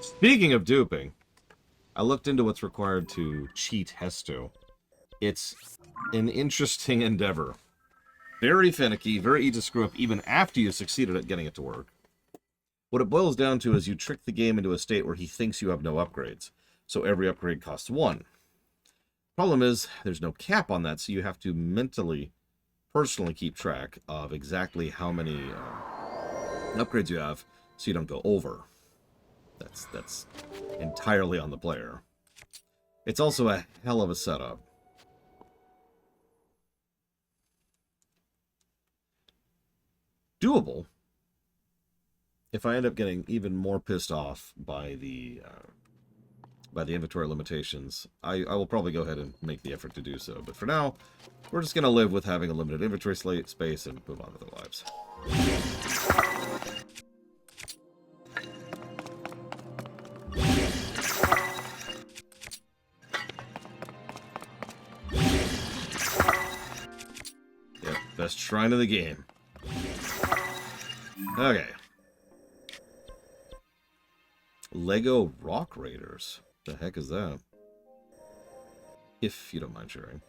Speaking of duping, I looked into what's required to cheat Hesto. It's an interesting endeavor. Very finicky, very easy to screw up even after you succeeded at getting it to work. What it boils down to is you trick the game into a state where he thinks you have no upgrades. So every upgrade costs 1. Problem is, there's no cap on that, so you have to mentally, personally keep track of exactly how many upgrades you have so you don't go over. That's entirely on the player. It's also a hell of a setup. Doable if I end up getting even more pissed off by the inventory limitations. I will probably go ahead and make the effort to do so. But for now, we're just going to live with having a limited inventory space and move on with our lives. Yep, best shrine of the game. Okay. Lego Rock Raiders. The heck is that? If you don't mind sharing.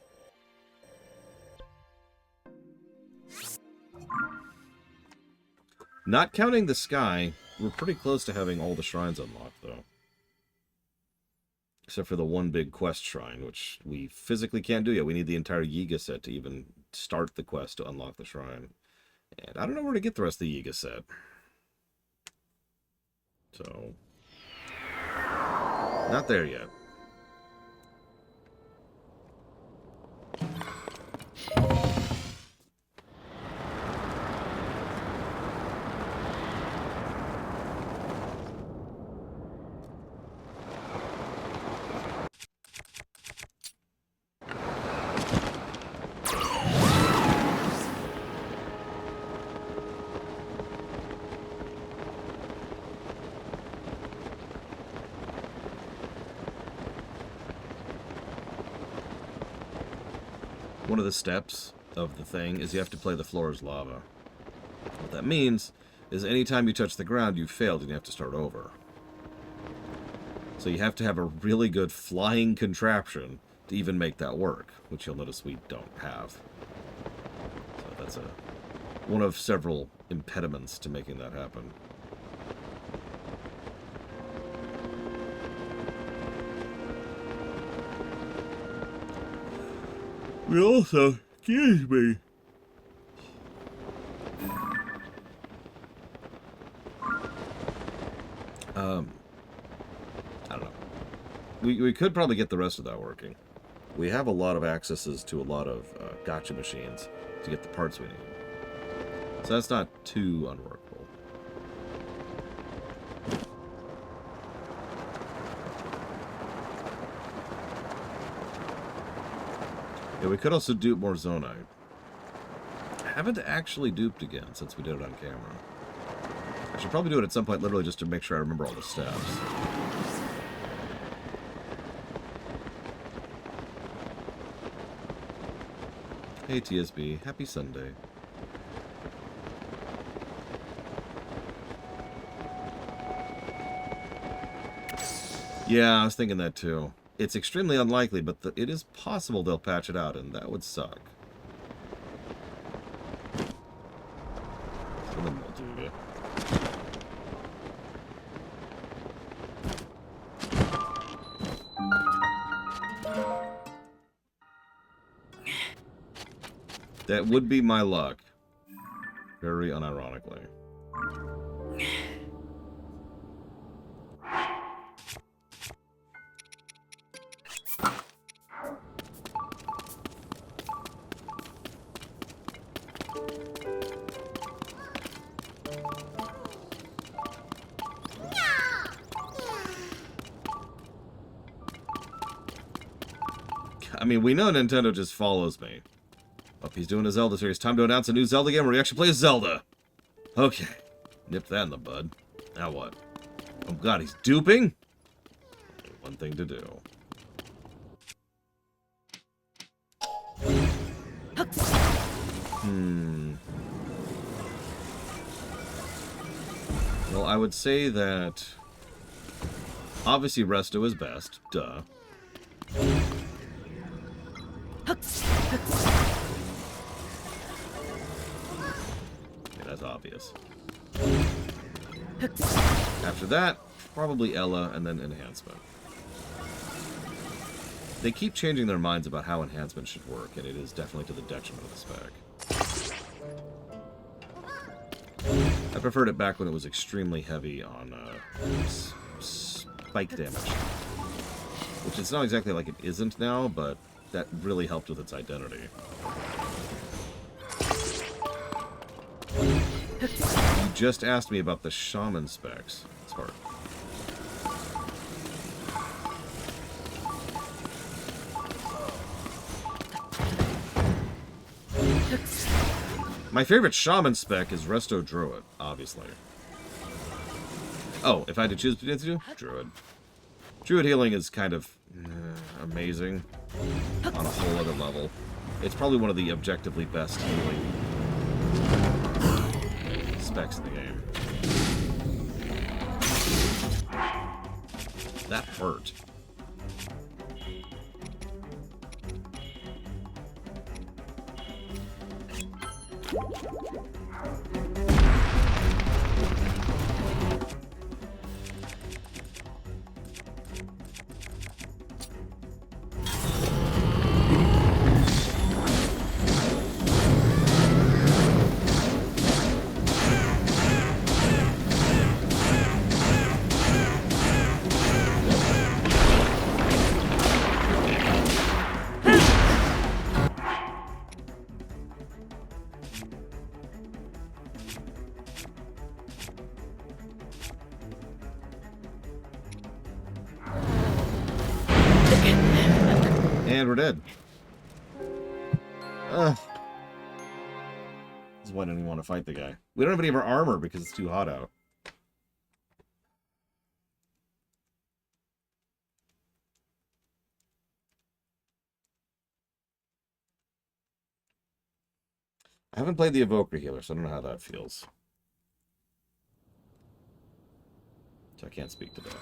Not counting the sky, we're pretty close to having all the shrines unlocked, though. Except for the one big quest shrine, which we physically can't do yet. We need the entire Yiga set to even start the quest to unlock the shrine. And I don't know where to get the rest of the Yiga set. So, not there yet. One of the steps of the thing is you have to play the floor as lava. What that means is anytime you touch the ground, you've failed and you have to start over. So you have to have a really good flying contraption to even make that work, which you'll notice we don't have. So that's one of several impediments to making that happen. We also, excuse me. I don't know. We could probably get the rest of that working. We have a lot of accesses to a lot of gotcha machines to get the parts we need. So that's not too unworkable. Yeah, we could also dupe more Zonite. I haven't actually duped again since we did it on camera. I should probably do it at some point, literally just to make sure I remember all the steps. Hey TSB, happy Sunday. Yeah, I was thinking that too. It's extremely unlikely, but it is possible they'll patch it out, and that would suck. That would be my luck. Very unironically. I mean, we know Nintendo just follows me. Oh, he's doing a Zelda series. Time to announce a new Zelda game where we actually play as Zelda. Okay. Nip that in the bud. Now what? Oh god, he's duping? Only one thing to do. Well, I would say that Obviously, Resto is best. Duh. Yeah, that's obvious. After that, probably Ella, and then Enhancement. They keep changing their minds about how Enhancement should work, and it is definitely to the detriment of the spec. I preferred it back when it was extremely heavy on spike damage. Which it's not exactly like it isn't now, but that really helped with its identity. You just asked me about the Shaman specs. It's hard. My favorite Shaman spec is Resto Druid, obviously. Oh, if I had to choose between the two? Druid. Druid healing is kind of amazing on a whole other level. It's probably one of the objectively best healing specs in the game. That hurt. And we're dead. This is why I didn't even want to fight the guy. We don't have any of our armor because it's too hot out. I haven't played the Evoker Healer, so I don't know how that feels. So I can't speak to that.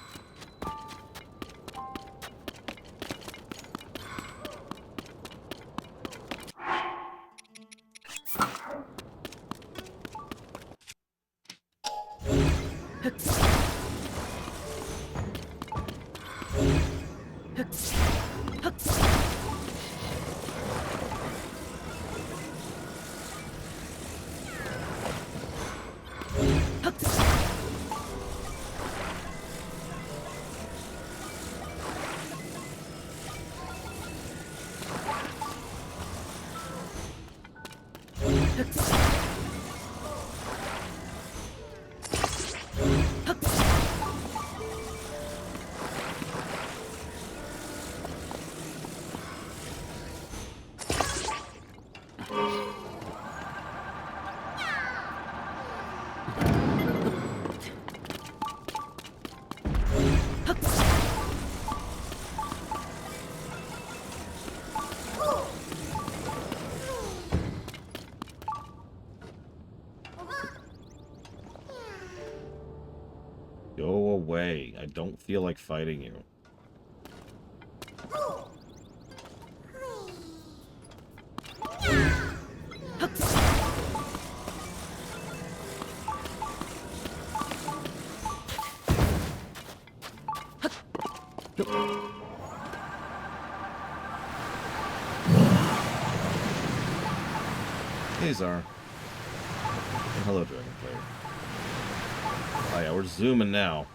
Go away. I don't feel like fighting you. Hey, Czar. And hello, Dragon Player. Oh yeah, we're zooming now.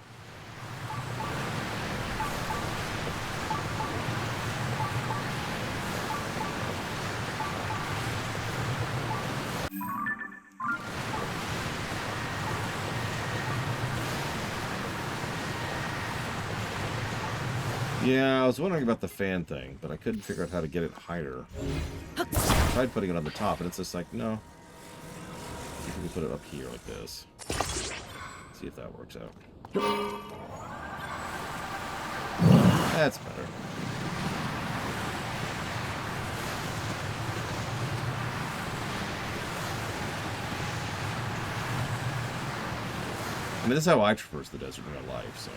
Yeah, I was wondering about the fan thing, but I couldn't figure out how to get it higher. I tried putting it on the top, and it's just like, no. See if we can put it up here like this. See if that works out. That's better. I mean, this is how I traverse the desert in real life, so...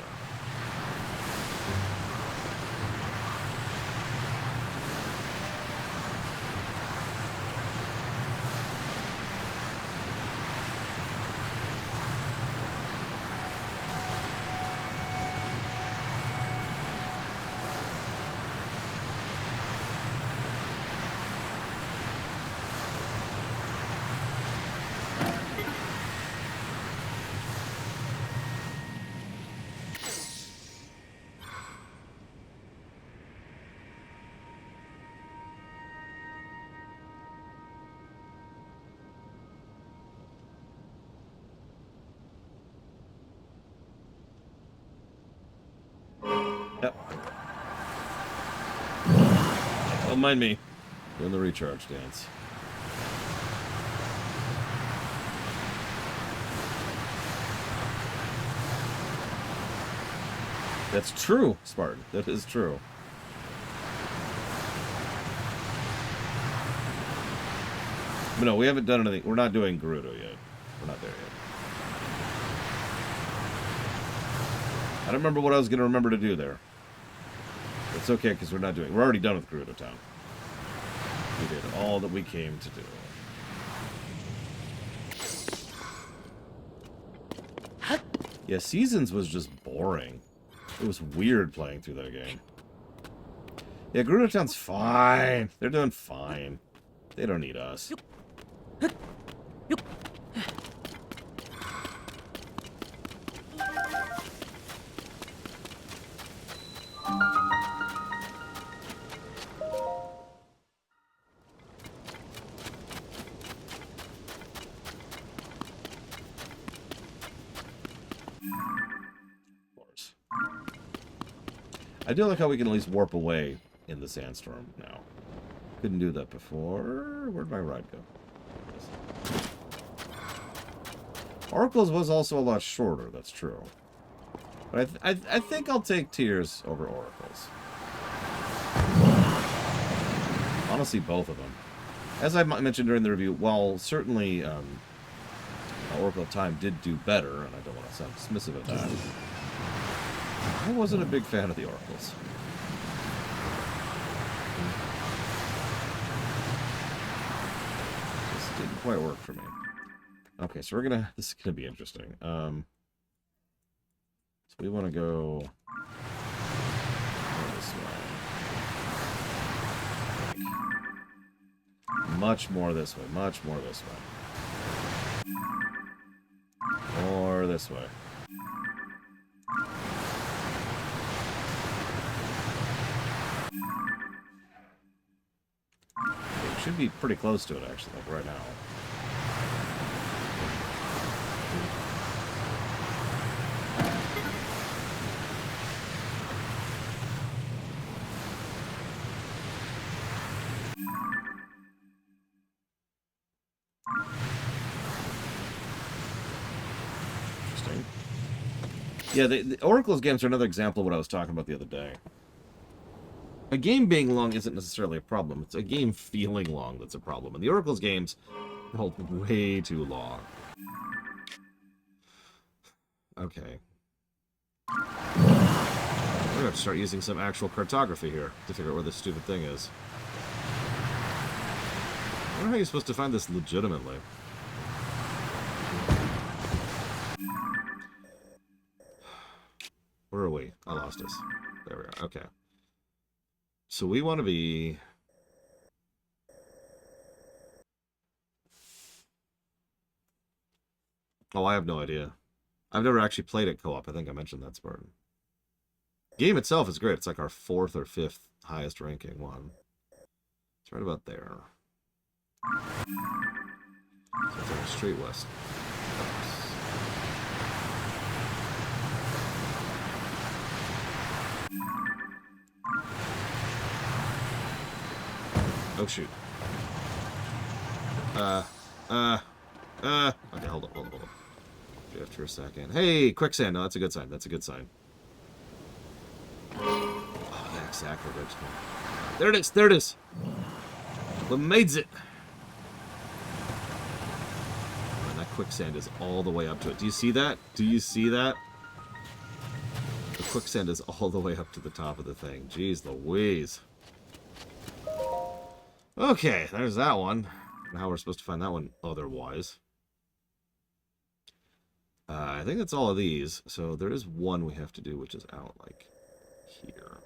Yep. Don't mind me. Doing the recharge dance. That's true, Spartan. That is true. But no, we haven't done anything. We're not doing Gerudo yet. We're not there yet. I don't remember what I was going to remember to do there. It's okay, because we're not doing... We're already done with Gerudo Town. We did all that we came to do. Yeah, Seasons was just boring. It was weird playing through that game. Yeah, Gerudo Town's fine. They're doing fine. They don't need us. I do like how we can at least warp away in the sandstorm now. Couldn't do that before. Where'd my ride go? Oracles was also a lot shorter, that's true. But I think I'll take Tears over Oracles. Honestly, both of them. As I mentioned during the review, while certainly Oracle of Time did do better, and I don't want to sound dismissive of that, I wasn't a big fan of the Oracles. This didn't quite work for me. Okay, so this is gonna be interesting. So we want to go this way. Much more this way. Much more this way. More this way. It should be pretty close to it, actually, like right now. Interesting. Yeah, the Oracle's games are another example of what I was talking about the other day. A game being long isn't necessarily a problem. It's a game feeling long that's a problem. And the Oracle's games felt way too long. Okay. We're going to have to start using some actual cartography here to figure out where this stupid thing is. I wonder how you're supposed to find this legitimately. Where are we? I lost us. There we are. Okay. So we want to be... Oh, I have no idea. I've never actually played it co-op. I think I mentioned that, Spartan. Game itself is great. It's like our 4th or 5th highest ranking one. It's right about there. So it's like straight west. Oh, shoot. Okay, hold on. Drift for a second. Hey, quicksand. No, that's a good sign. That's a good sign. Oh, yeah, exactly. There it is. There it is. We made it. And that quicksand is all the way up to it. Do you see that? Do you see that? The quicksand is all the way up to the top of the thing. Jeez Louise. Okay, there's that one. Now we're supposed to find that one otherwise. I think that's all of these. So there is one we have to do, which is out, like, here.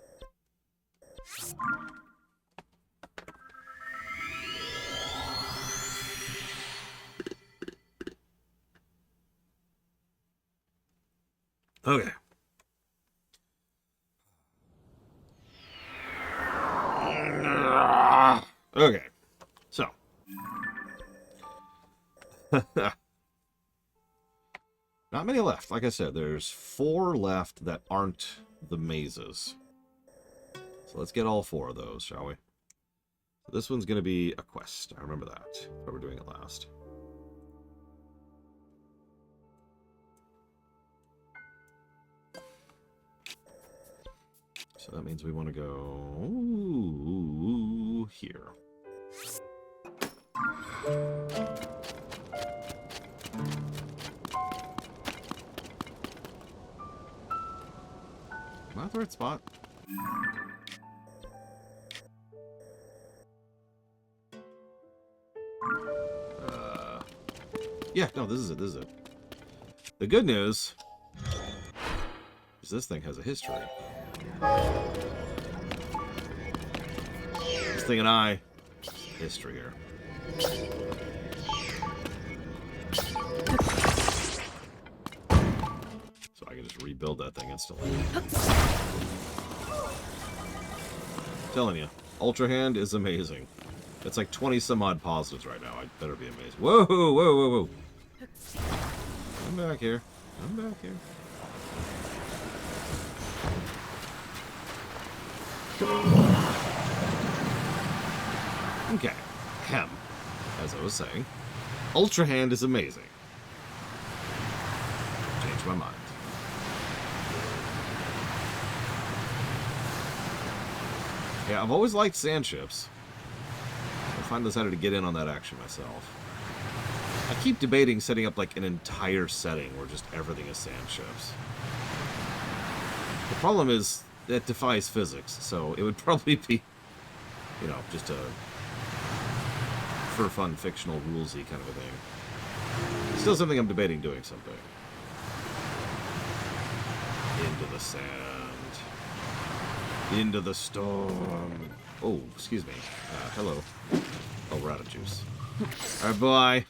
Okay. Okay. So. Not many left. Like I said, there's 4 left that aren't the mazes. So let's get all 4 of those, shall we? This one's going to be a quest. I remember that. That's why we're doing it last. So that means we want to go here. Am I at the right spot? Yeah, no, this is it, this is it. The good news is this thing has a history. This thing and I, history here. So I can just rebuild that thing instantly. I'm telling you, Ultra Hand is amazing. It's like 20 some odd positives right now. I better be amazing. Whoa, whoa, whoa, whoa. I'm back here. I'm back here. Okay. As I was saying, Ultra Hand is amazing. Changed my mind. Yeah, I've always liked sand ships. I finally decided to get in on that action myself. I keep debating setting up like an entire setting where just everything is sand ships. The problem is that defies physics, so it would probably be, you know, just a for fun fictional rulesy kind of a thing. Still something I'm debating doing someday. Into the sand. Into the storm. Oh, excuse me. Hello. Oh, we're out of juice. Alright, bye.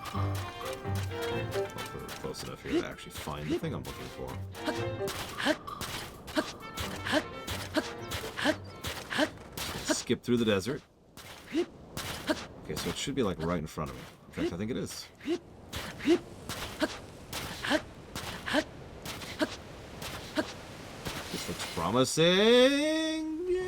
Hopefully we're close enough here to actually find the thing I'm looking for. Skip through the desert. Okay, so it should be like right in front of me. In fact, I think it is. This looks promising. Yeah.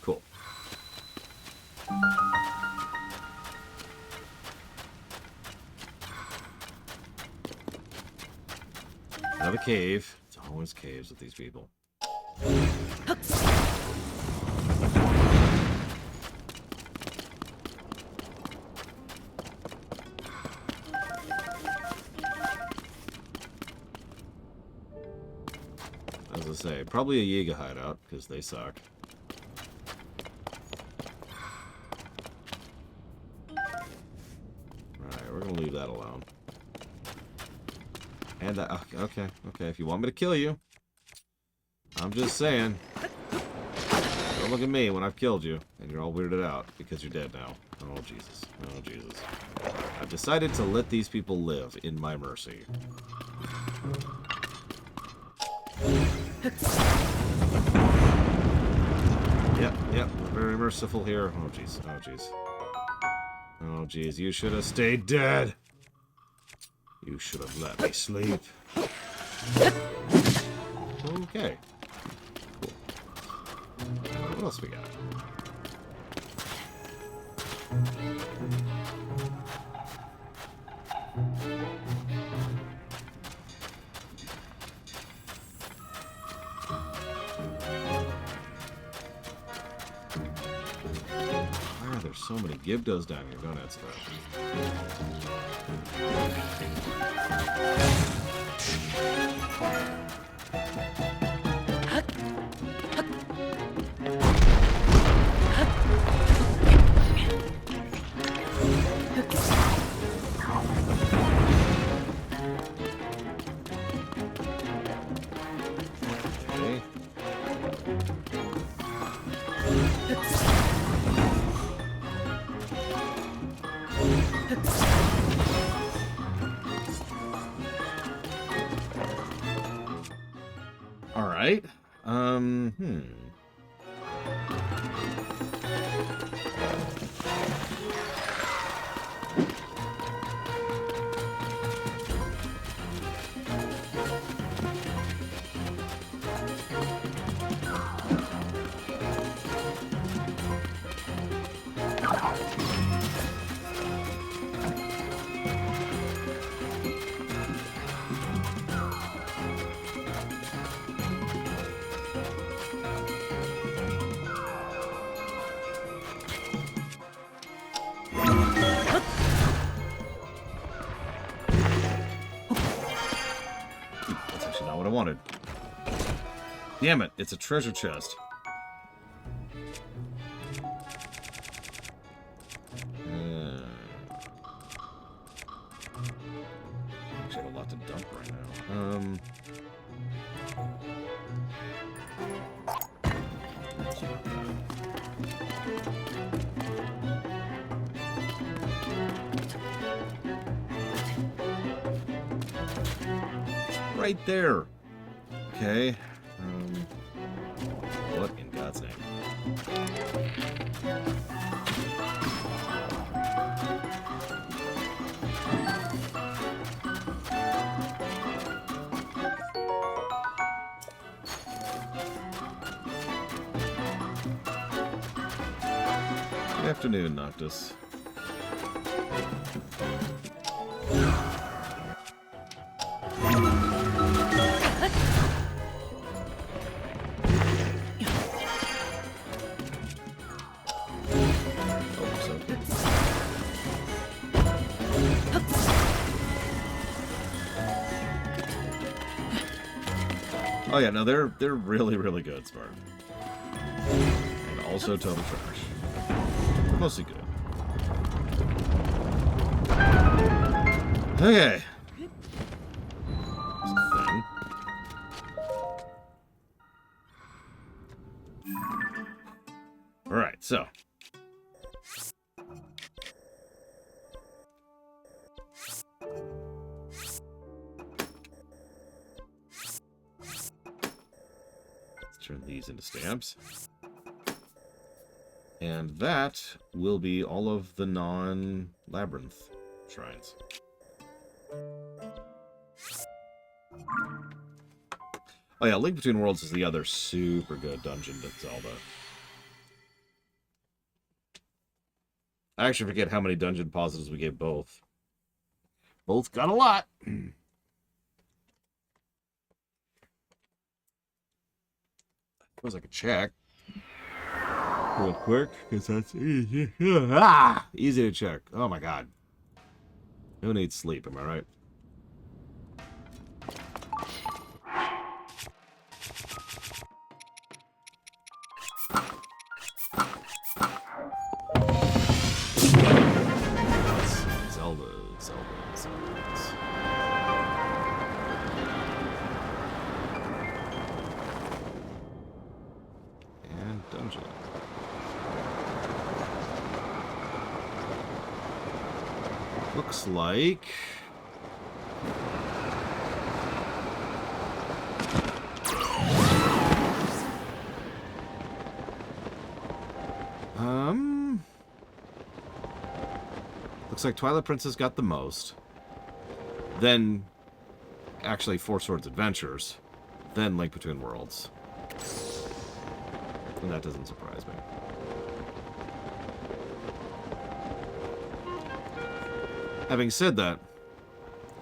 Cool. Another cave. It's always caves with these people. As I say, probably a Yiga hideout, because they suck. Alright, we're gonna leave that alone. And that, okay, if you want me to kill you, I'm just saying, don't look at me when I've killed you, and you're all weirded out, because you're dead now. Oh, Jesus. Oh, Jesus. I've decided to let these people live in my mercy. Yep, we're very merciful here. Oh, jeez. Oh, jeez. Oh, jeez, you should have stayed dead. You should have let me sleep. Okay. Cool. What else we got? Why are there so many Gibdos down here? Don't answer that. Alright. wanted. Damn it, it's a treasure chest. Actually, I have a lot to dump right now. Right there. Okay. What in God's name? Good afternoon, Noctis. Oh yeah, no, they're really, really good, Smart. And also total trash. Mostly good. Okay. There's a thing. Alright, so. Turn these into stamps. And that will be all of the non-labyrinth shrines. Oh yeah, Link Between Worlds is the other super good dungeon to Zelda. I actually forget how many dungeon positives we gave both. Both got a lot. I suppose I could check real quick, because that's easy. Easy to check. Oh my god. Who needs sleep, am I right? Zelda. And dungeon. Looks like... Looks like Twilight Princess got the most. Then, actually, Four Swords Adventures. Then Link Between Worlds. And that doesn't surprise me. Having said that,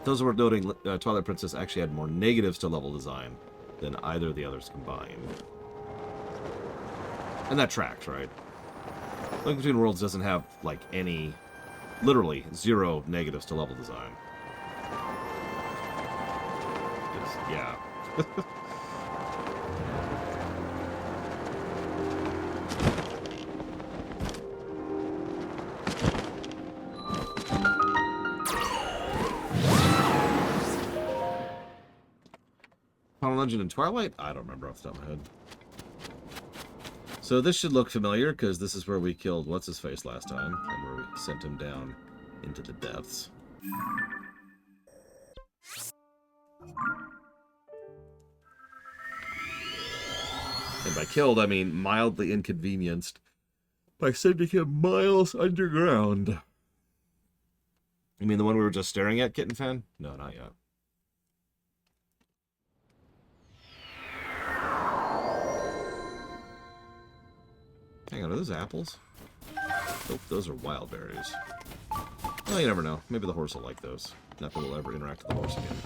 those who are noting Twilight Princess actually had more negatives to level design than either of the others combined. And that tracks, right? Link Between Worlds doesn't have, like, any... Literally, 0 negatives to level design. Just, yeah. Final Dungeon in Twilight? I don't remember off the top of my head. So this should look familiar, because this is where we killed What's-His-Face last time, and where we sent him down into the depths. And by killed, I mean mildly inconvenienced by sending him miles underground. You mean the one we were just staring at, Kitten Fan? No, not yet. Hang on, are those apples? Oh, those are wild berries. Well, you never know. Maybe the horse will like those. Not that we'll ever interact with the horse again.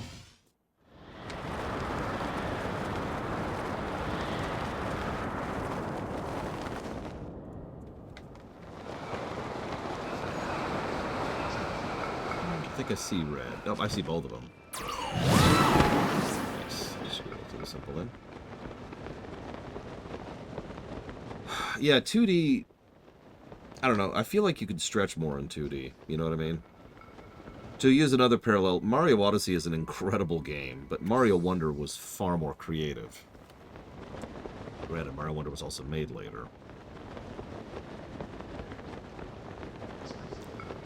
I think I see red. Oh, I see both of them. Nice. simple then. Yeah, 2D... I don't know. I feel like you could stretch more in 2D. You know what I mean? To use another parallel, Mario Odyssey is an incredible game, but Mario Wonder was far more creative. Granted, Mario Wonder was also made later.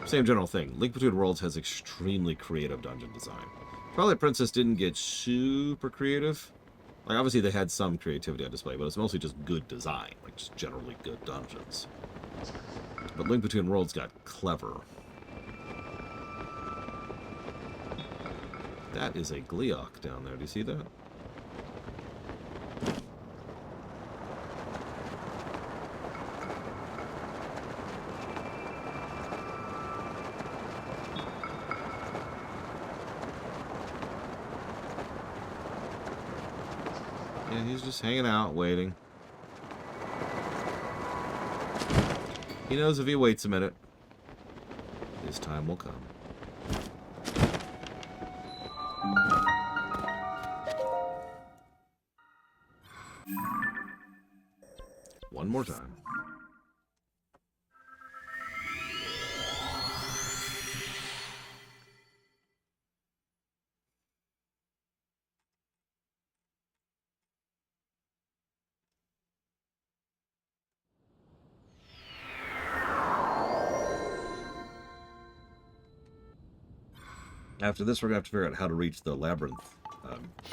Same general thing. Link Between Worlds has extremely creative dungeon design. Twilight Princess didn't get super creative. Like, obviously they had some creativity on display, but it's mostly just good design. Like, just generally good dungeons. But Link Between Worlds got clever. That is a Gleeok down there. Do you see that? Yeah, he's just hanging out, waiting. He knows if he waits a minute, his time will come. One more time. After this, we're going to have to figure out how to reach the labyrinth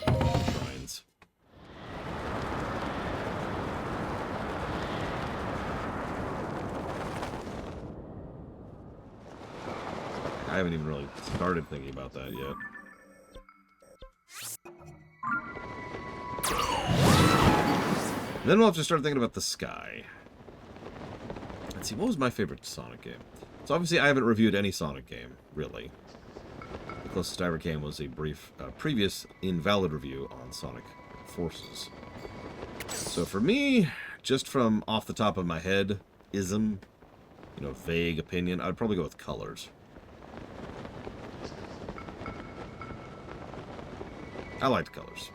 shrines. I haven't even really started thinking about that yet. And then we'll have to start thinking about the sky. Let's see, what was my favorite Sonic game? So obviously I haven't reviewed any Sonic game, really. The closest I ever came was a brief, previous invalid review on Sonic Forces. So for me, just from off the top of my head, vague opinion, I'd probably go with colors. I liked colors.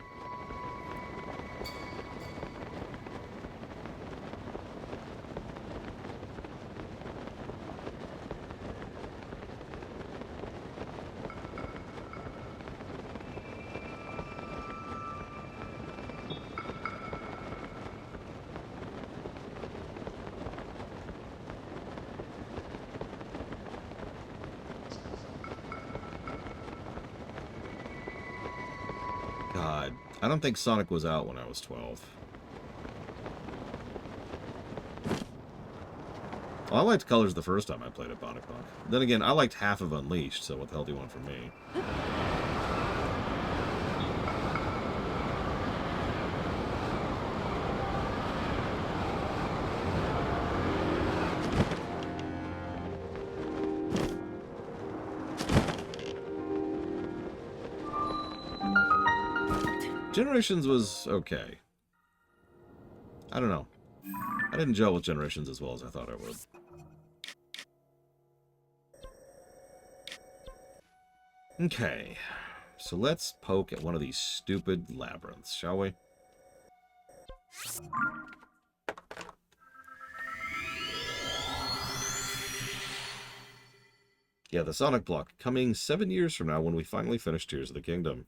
God, I don't think Sonic was out when I was 12. Well, I liked colors the first time I played at Bionic Punk. Then again, I liked half of Unleashed, so what the hell do you want from me? Generations was okay. I don't know. I didn't gel with Generations as well as I thought I would. Okay. So let's poke at one of these stupid labyrinths, shall we? Yeah, the Sonic block coming 7 years from now when we finally finish Tears of the Kingdom.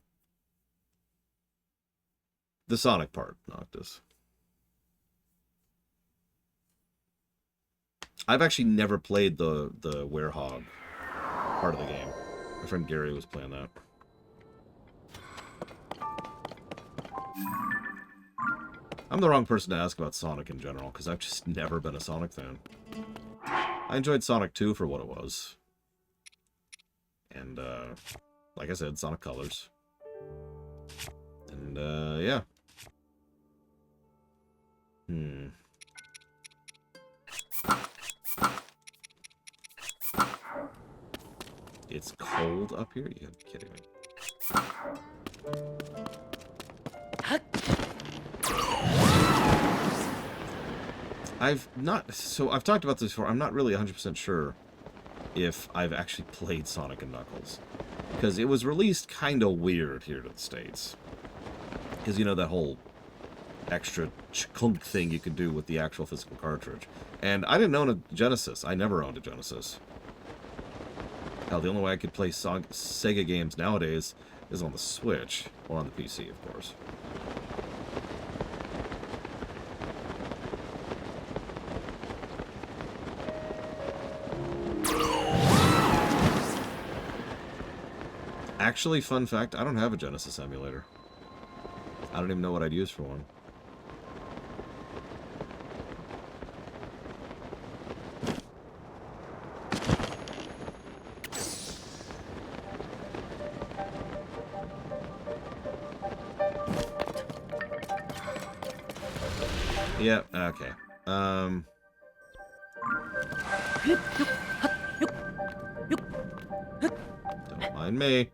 The Sonic part, Noctis. I've actually never played the Werehog part of the game. My friend Gary was playing that. I'm the wrong person to ask about Sonic in general, because I've just never been a Sonic fan. I enjoyed Sonic 2 for what it was. And, like I said, Sonic Colors. And, yeah. It's cold up here? You gotta be kidding me. I've talked about this before. I'm not really 100% sure if I've actually played Sonic and Knuckles. Because it was released kind of weird here to the States. Because you know that whole extra clunk thing you could do with the actual physical cartridge. And I didn't own a Genesis. I never owned a Genesis. Hell, the only way I could play Sega games nowadays is on the Switch, or on the PC, of course. Actually, fun fact, I don't have a Genesis emulator. I don't even know what I'd use for one. Yeah, okay. Don't mind me.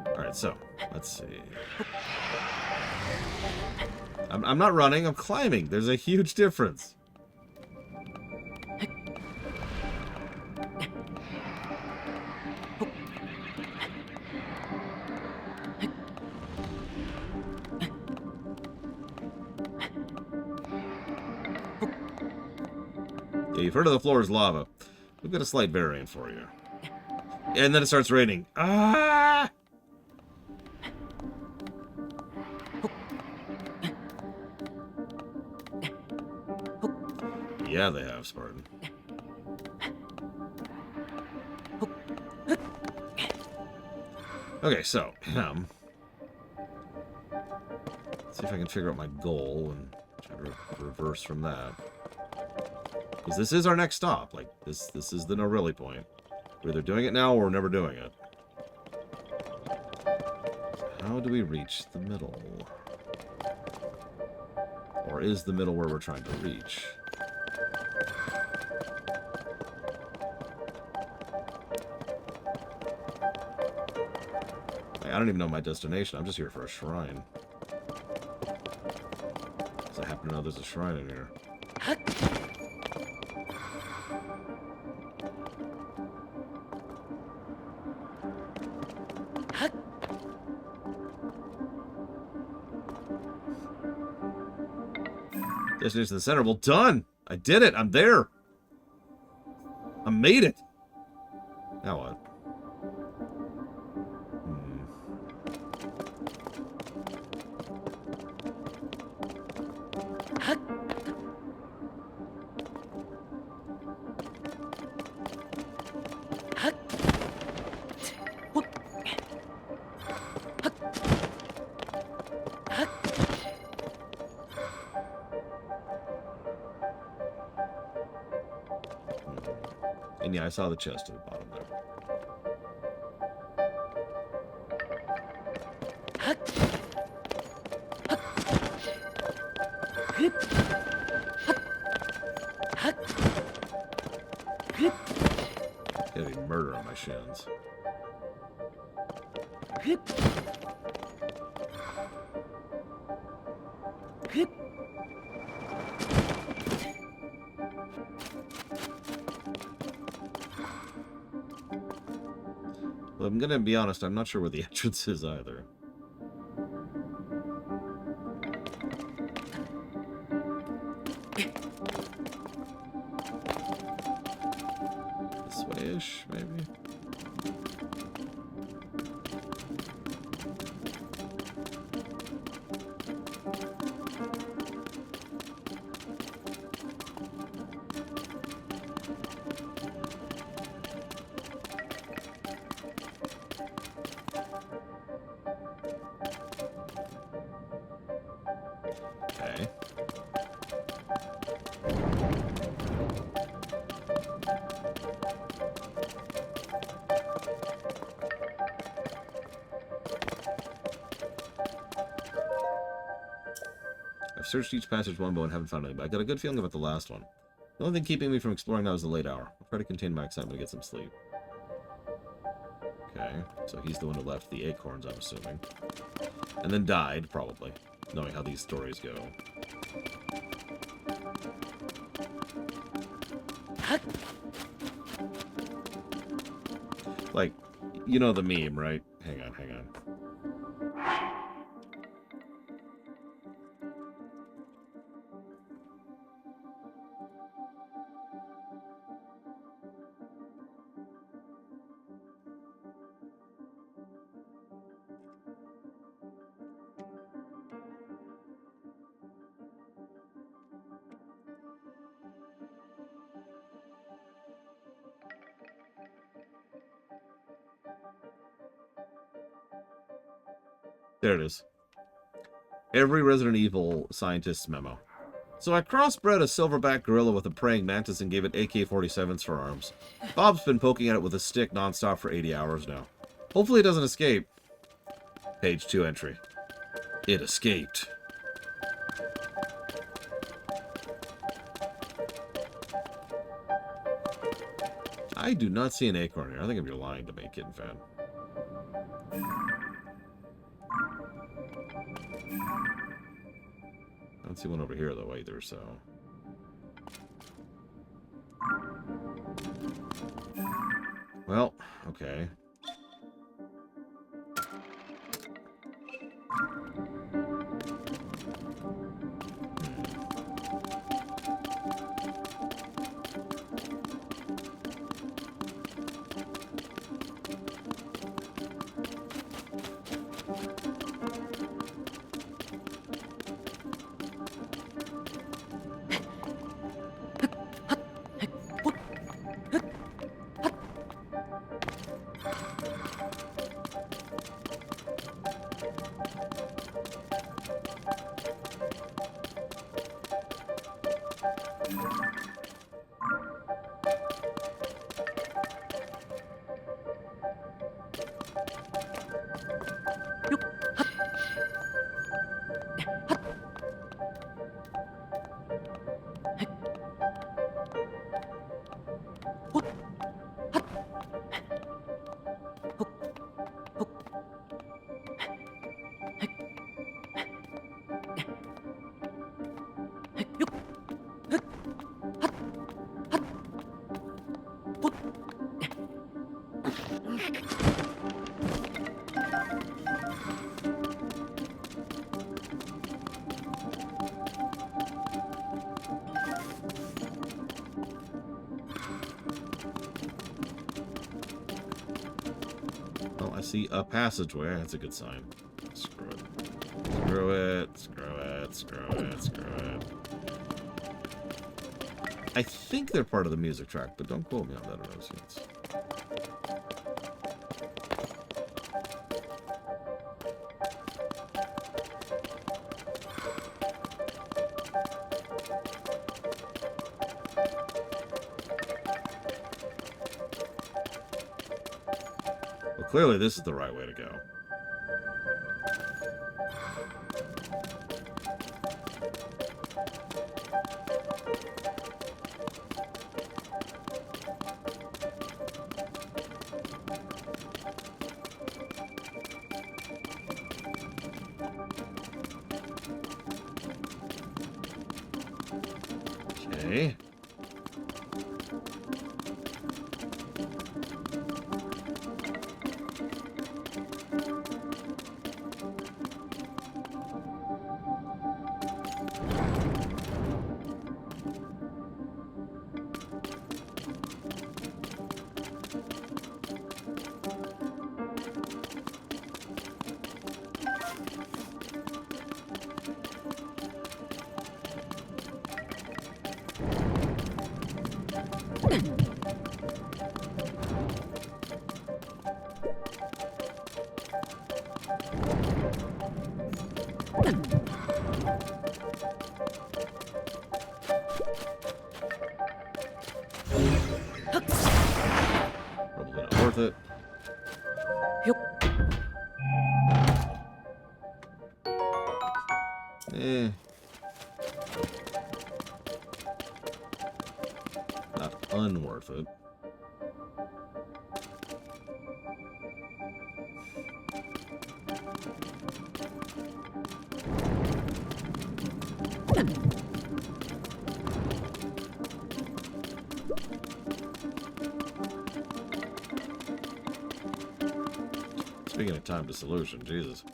Alright, so, let's see. I'm not running, I'm climbing. There's a huge difference. Yeah, you've heard of the floor is lava. We've got a slight variant for you. And then it starts raining. Ah! Yeah, they have, Spartan. Okay, so, let's see if I can figure out my goal and try to reverse from that. Because this is our next stop. Like, this is the no-really point. We're either doing it now or we're never doing it. How do we reach the middle? Or is the middle where we're trying to reach? I don't even know my destination. I'm just here for a shrine. Because I happen to know there's a shrine in here. Destination to the center. Well, done! I did it! I'm there! I made it! Now what? And yeah, I saw the chest at the bottom there. Gonna be murder on my shins. Well, I'm gonna be honest, I'm not sure where the entrance is either. This way-ish, maybe? Okay. I've searched each passage one by one and haven't found any, but I got a good feeling about the last one. The only thing keeping me from exploring now is the late hour. I'll try to contain my excitement and get some sleep. Okay, so he's the one who left the acorns, I'm assuming. And then died, probably, knowing how these stories go. Like, you know the meme, right? Hang on, hang on. There it is. Every Resident Evil scientist's memo. So I crossbred a silverback gorilla with a praying mantis and gave it AK-47s for arms. Bob's been poking at it with a stick nonstop for 80 hours now. Hopefully it doesn't escape. Page 2 entry. It escaped. I do not see an acorn here. I think you're lying to me, Kitten Fan. I don't see one over here, though, either, so... Well, okay. Well, I see a passageway. That's a good sign. Screw it. Screw it. Screw it. Screw it. Screw it. I think they're part of the music track, but don't quote me on that. I don't know. Well, clearly this is the right way to go. Okay. Probably not worth it. Not unworth it. Speaking of time to solution, Jesus.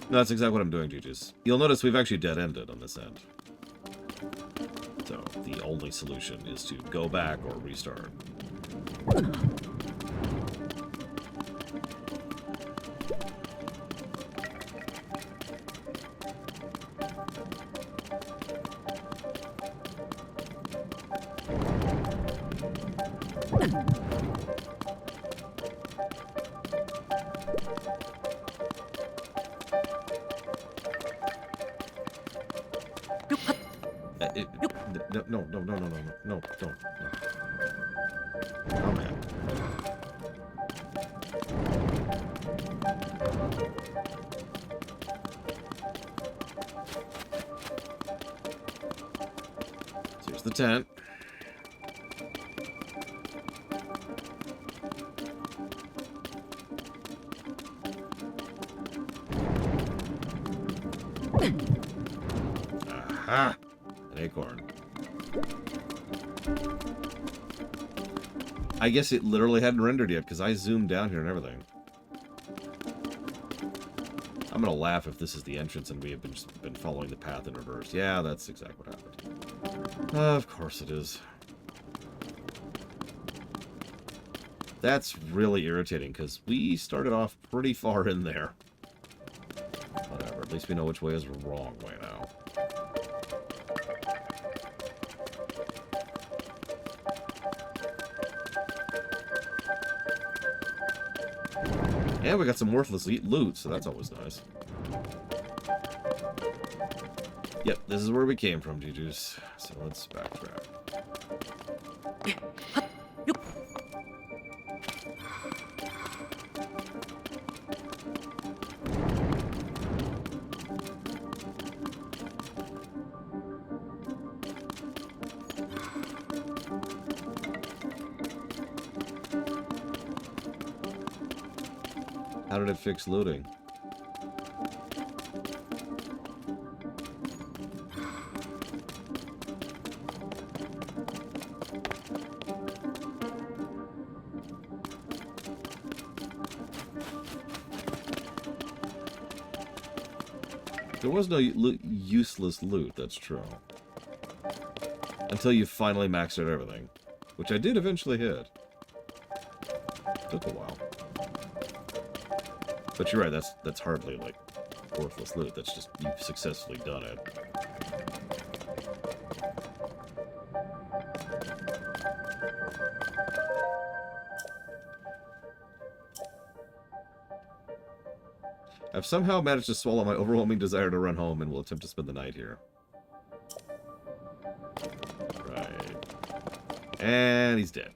No, that's exactly what I'm doing, GG's. You'll notice we've actually dead-ended on this end. So, the only solution is to go back or restart. No, no, no, no, no, no, no, don't. No. Oh, man. So here's the tent. Aha! An acorn. I guess it literally hadn't rendered yet, because I zoomed down here and everything. I'm gonna laugh if this is the entrance and we have been following the path in reverse. Yeah, that's exactly what happened. Of course it is. That's really irritating, because we started off pretty far in there. Whatever, at least we know which way is the wrong way now. And we got some worthless loot, so that's always nice. Yep, this is where we came from, Juju's. So let's backtrack. How did it fix looting? There was no useless loot, that's true. Until you finally maxed out everything. Which I did eventually hit. Took a while. But you're right, that's hardly, like, worthless loot. That's just, you've successfully done it. I've somehow managed to swallow my overwhelming desire to run home and will attempt to spend the night here. Right. And he's dead.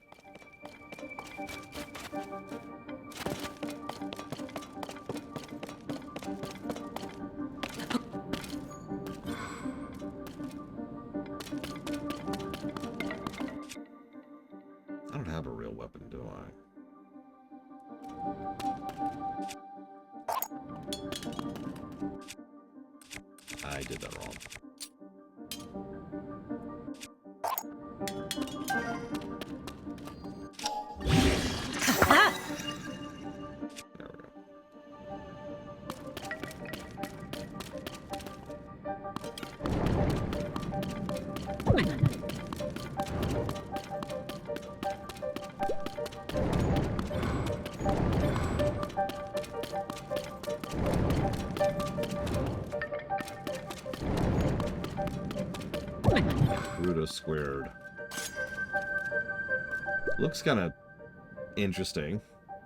I don't have a real weapon, do I? I did that wrong. There we go. Ruda squared. Looks kind of interesting,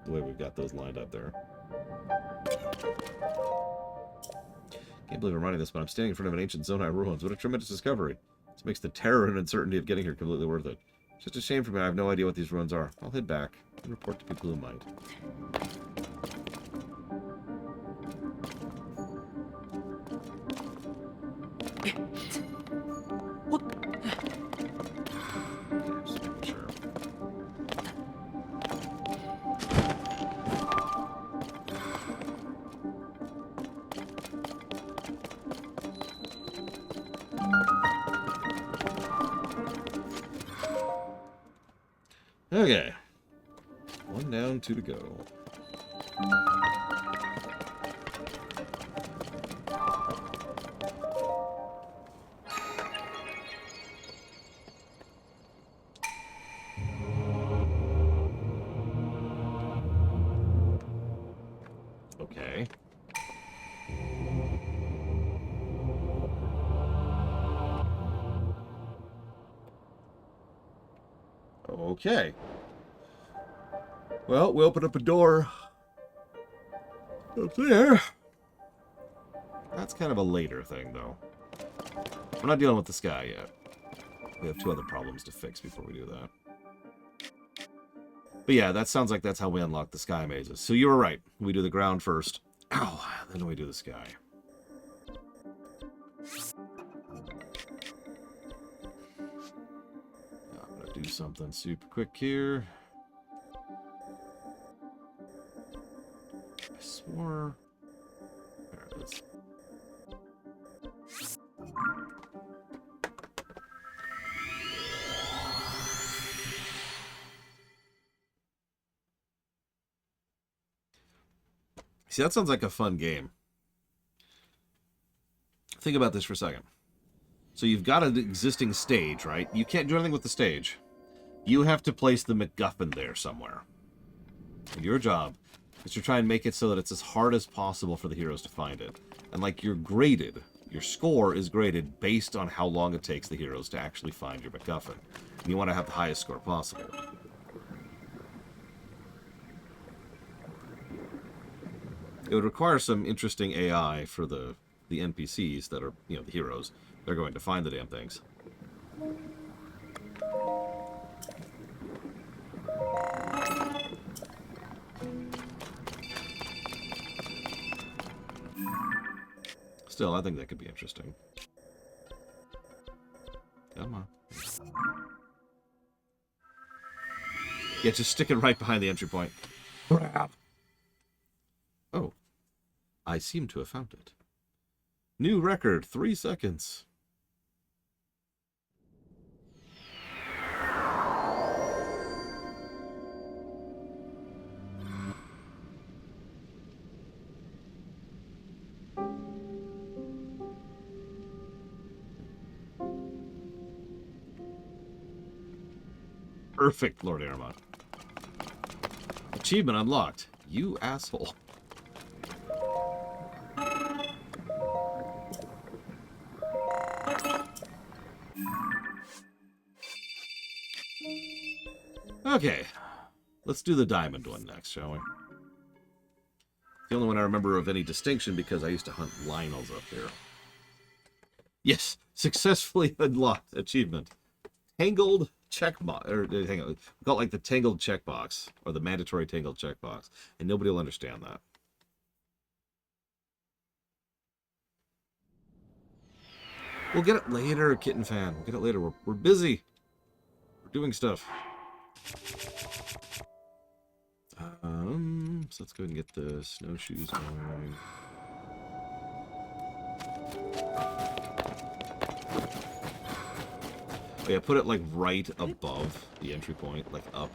the way we've got those lined up there. Can't believe I'm writing this, but I'm standing in front of an ancient Zonai ruins. What a tremendous discovery. This makes the terror and uncertainty of getting here completely worth it. It's just a shame for me I have no idea what these ruins are. I'll head back and report to people who might. Okay. One down, two to go. Okay. Okay. Well, we open up a door up there. That's kind of a later thing, though. We're not dealing with the sky yet. We have 2 other problems to fix before we do that. But yeah, that sounds like that's how we unlock the sky mazes. So you were right. We do the ground first. Ow! Then we do the sky. I'm going to do something super quick here. I swore... There it is. See, that sounds like a fun game. Think about this for a second. So you've got an existing stage, right? You can't do anything with the stage. You have to place the MacGuffin there somewhere. And your job is to try and make it so that it's as hard as possible for the heroes to find it. And like you're graded, your score is graded based on how long it takes the heroes to actually find your MacGuffin. And you want to have the highest score possible. It would require some interesting AI for the NPCs that are, you know, the heroes. They're going to find the damn things. Still, I think that could be interesting. Come on. Yeah, just stick it right behind the entry point. Oh. I seem to have found it. New record, 3 seconds. Perfect, Lord Aramon. Achievement unlocked. You asshole. Okay. Let's do the diamond one next, shall we? The only one I remember of any distinction because I used to hunt Lionels up there. Yes, successfully unlocked achievement. Tangled checkbox, or hang on, we call it like the tangled checkbox, or the mandatory tangled checkbox, and nobody will understand that. We'll get it later, Kitten Fan. We'll get it later. We're busy. We're doing stuff. So let's go ahead and get the snowshoes going. Oh yeah, put it like right above the entry point, like up.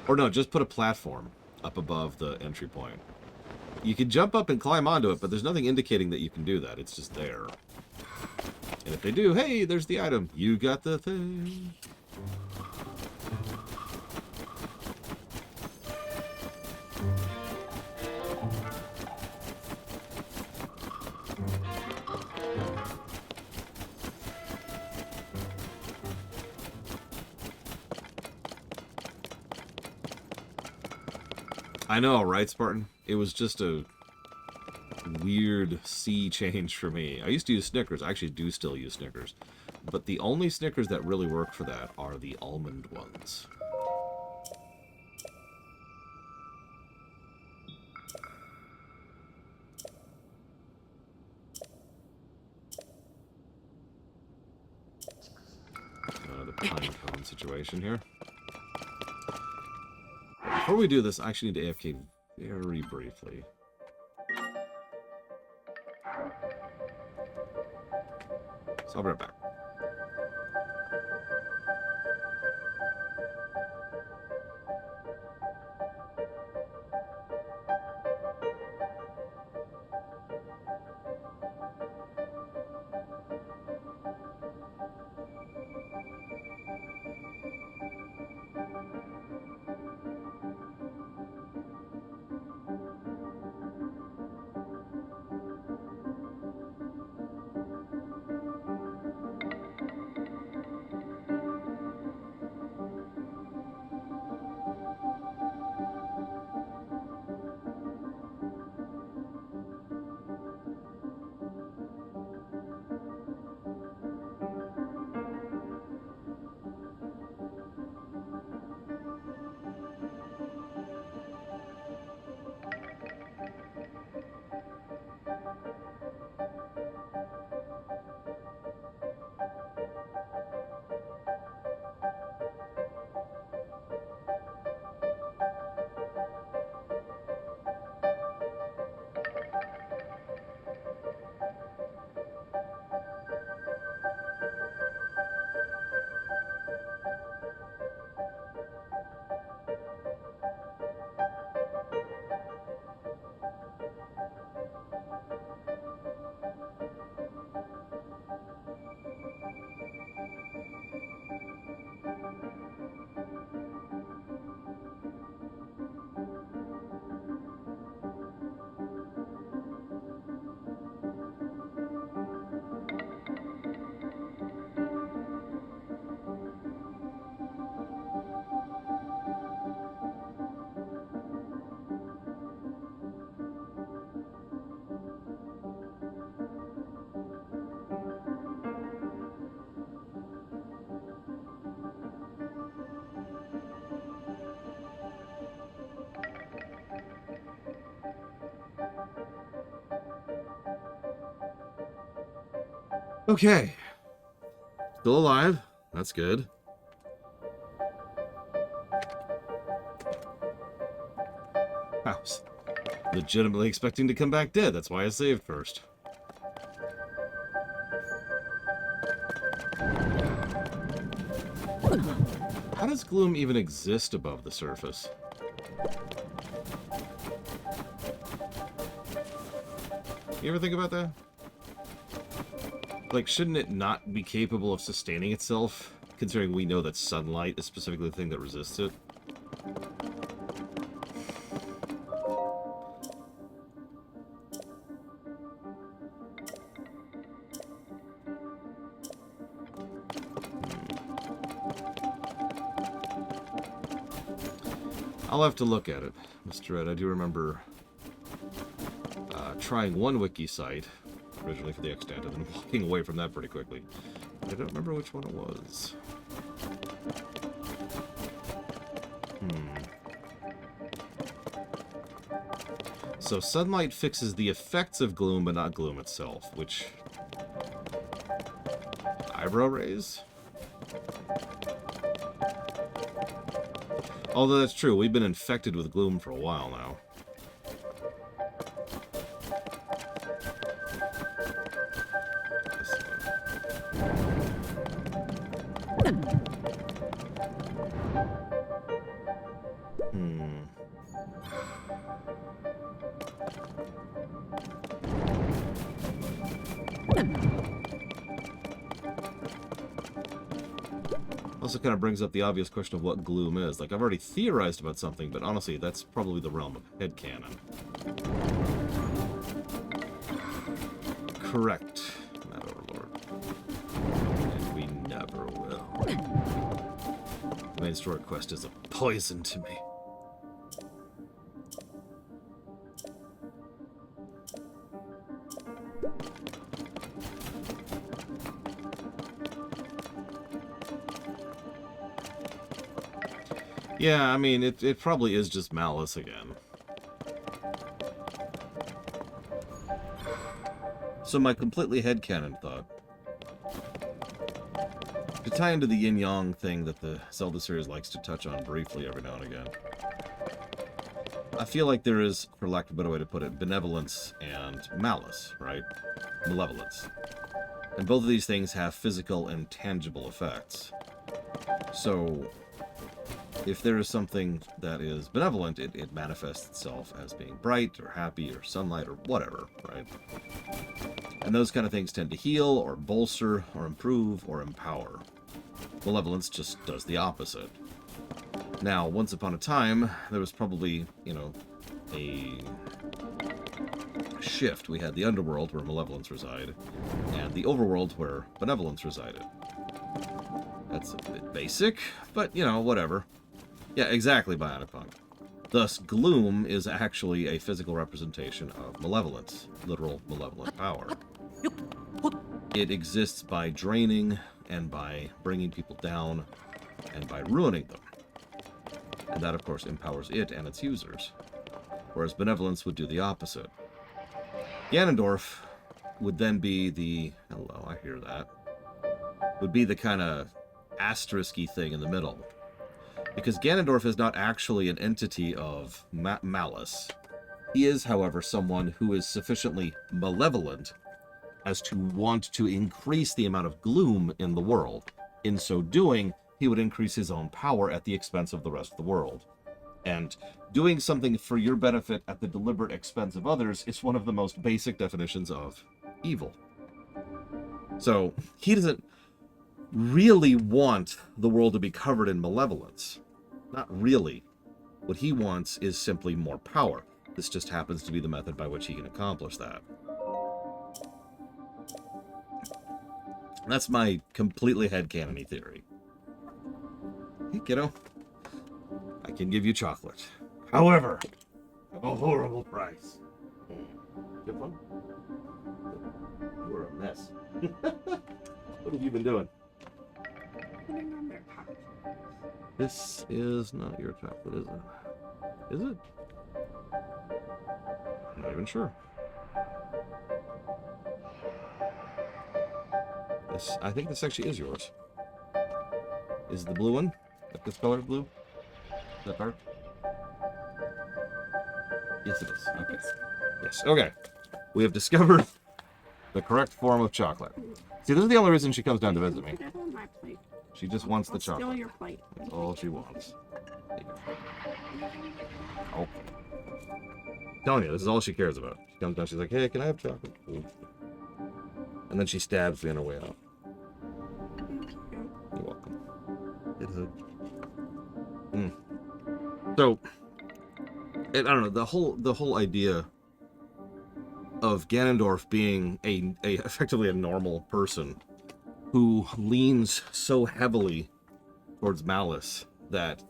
Or no, just put a platform up above the entry point. You can jump up and climb onto it, but there's nothing indicating that you can do that. It's just there. And if they do, hey, there's the item. You got the thing. I know, right, Spartan? It was just a weird sea change for me. I used to use Snickers. I actually do still use Snickers. But the only Snickers that really work for that are the almond ones. The pine cone situation here. Before we do this, I actually need to AFK very briefly. So I'll be right back. Okay. Still alive. That's good. I was legitimately expecting to come back dead. That's why I saved first. How does gloom even exist above the surface? You ever think about that? Like, shouldn't it not be capable of sustaining itself, considering we know that sunlight is specifically the thing that resists it? I'll have to look at it, Mr. Ed. I do remember trying one wiki site, originally for the extant, and then walking away from that pretty quickly. I don't remember which one it was. So sunlight fixes the effects of gloom, but not gloom itself, which... Eyebrow raise? Although that's true, we've been infected with gloom for a while now. Also kind of brings up the obvious question of what gloom is. Like, I've already theorized about something, but honestly, that's probably the realm of headcanon. Correct, Mad Overlord. And we never will. The main story quest is a poison to me. Yeah, I mean, it probably is just malice again. So my completely headcanon thought, to tie into the yin-yang thing that the Zelda series likes to touch on briefly every now and again, I feel like there is, for lack of a better way to put it, benevolence and malice, right? Malevolence. And both of these things have physical and tangible effects. So if there is something that is benevolent, it manifests itself as being bright or happy or sunlight or whatever, right? And those kind of things tend to heal or bolster or improve or empower. Malevolence just does the opposite. Now, once upon a time, there was probably, you know, a shift. We had the underworld where malevolence resided, and the overworld where benevolence resided. That's a bit basic, but, you know, whatever. Yeah, exactly, Bionicpunk. Thus, gloom is actually a physical representation of malevolence, literal malevolent power. It exists by draining and by bringing people down and by ruining them. And that, of course, empowers it and its users. Whereas benevolence would do the opposite. Ganondorf would then be the... Hello, I hear that. Would be the kind of asterisk-y thing in the middle. Because Ganondorf is not actually an entity of malice. He is, however, someone who is sufficiently malevolent as to want to increase the amount of gloom in the world. In so doing, he would increase his own power at the expense of the rest of the world. And doing something for your benefit at the deliberate expense of others is one of the most basic definitions of evil. So, he doesn't really want the world to be covered in malevolence. Not really. What he wants is simply more power. This just happens to be the method by which he can accomplish that. That's my completely headcanon-y theory. Hey, kiddo. I can give you chocolate. However, at a horrible price. Good fun? You're a mess. What have you been doing? This is not your chocolate, is it? Is it? I'm not even sure. Yes, I think this actually is yours. Is the blue one? Like this color blue? That part? Yes, it is. Okay. Yes. Okay. We have discovered the correct form of chocolate. See, this is the only reason she comes down to visit me. Put that on my plate. She just wants the chocolate. Steal your plate. That's all she wants. Oh. Telling you, this is all she cares about. She comes down, she's like, hey, can I have chocolate? And then she stabs me on her way out. You're welcome. It hurt. So, I don't know, the whole idea of Ganondorf being effectively a normal person who leans so heavily towards malice that,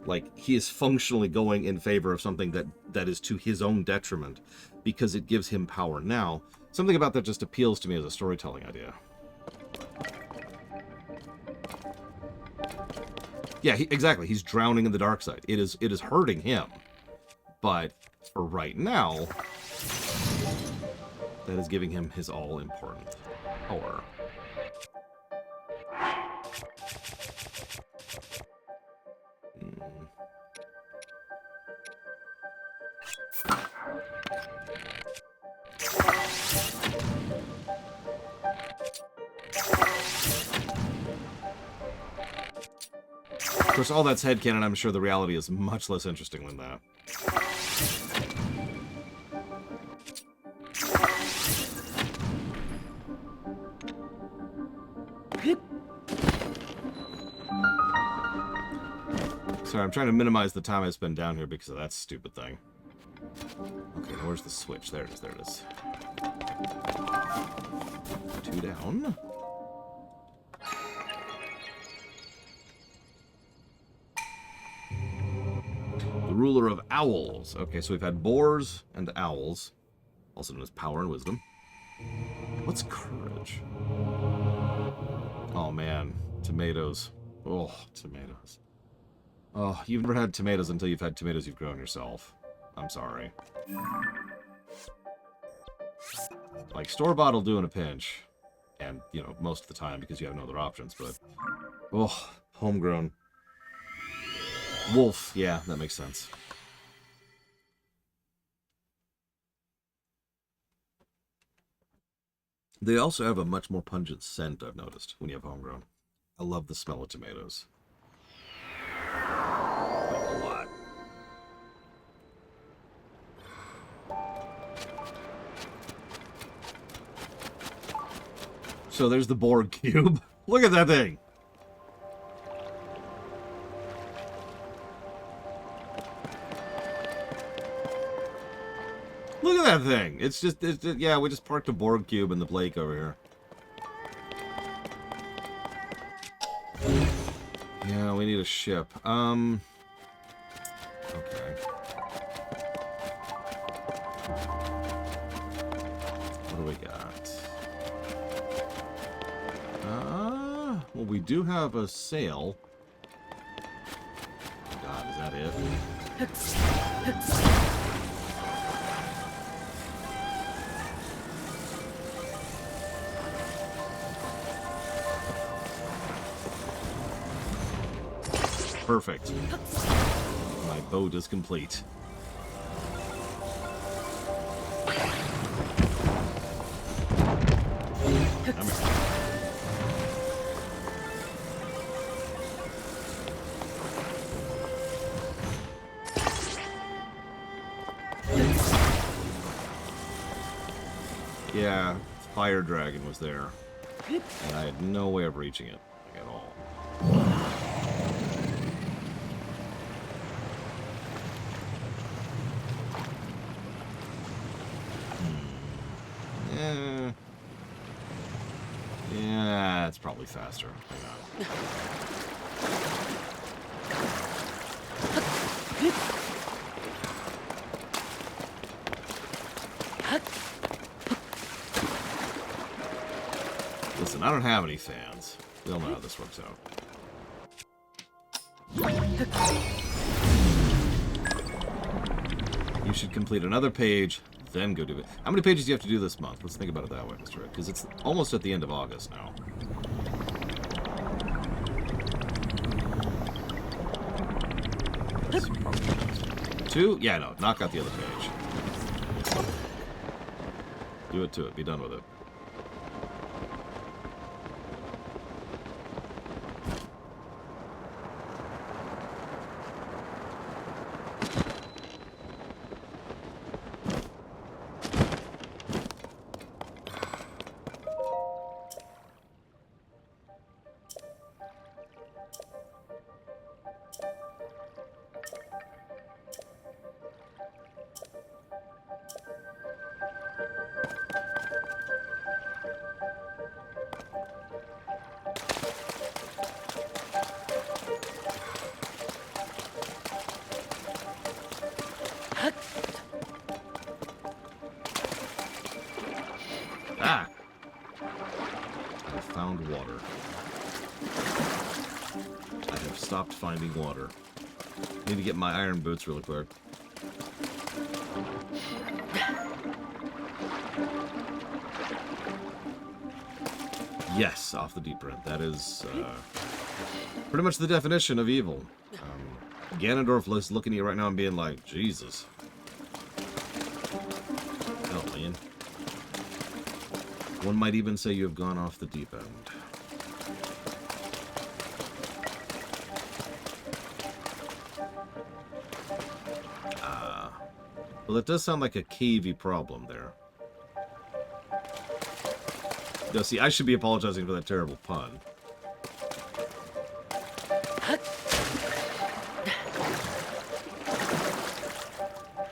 like, he is functionally going in favor of something that is to his own detriment because it gives him power. Now, something about that just appeals to me as a storytelling idea. Yeah, exactly. He's drowning in the dark side. It is hurting him. But for right now, that is giving him his all-important power. Of course, all that's headcanon. I'm sure the reality is much less interesting than that. Sorry, I'm trying to minimize the time I spend down here because of that stupid thing. Okay, now where's the switch? There it is, there it is. 2 down. The ruler of owls. Okay, so we've had boars and owls, also known as power and wisdom. What's courage? Oh man, tomatoes. Oh, tomatoes. Oh, you've never had tomatoes until you've had tomatoes you've grown yourself. I'm sorry. Like, store-bought will do in a pinch. And, you know, most of the time because you have no other options, but... Oh, homegrown. Wolf. Yeah, that makes sense. They also have a much more pungent scent, I've noticed, when you have homegrown. I love the smell of tomatoes. Like, a lot. So there's the Borg cube. Look at that thing! Look at that thing! It's just, yeah, we just parked a Borg cube in the lake over here. Yeah, we need a ship. Okay. What do we got? Well, we do have a sail. God, is that it? Perfect. My boat is complete. Come here. Yeah, Fire Dragon was there. And I had no way of reaching it, like, at all. Yeah, it's probably faster. Hang on. Listen, I don't have any fans. We all know how this works out. You should complete another page then go do it. How many pages do you have to do this month? Let's think about it that way, Mr. Ed, because it's almost at the end of August now. Yes, probably 2? Yeah, no, knock out the other page. Do it to it. Be done with it. Ah! I found water. I have stopped finding water. Need to get my iron boots really quick. Yes, off the deep end. That is pretty much the definition of evil. Ganondorf is looking at you right now and being like, Jesus. Hell, man. One might even say you have gone off the deep end. Well, it does sound like a cavey problem there. No, see, I should be apologizing for that terrible pun.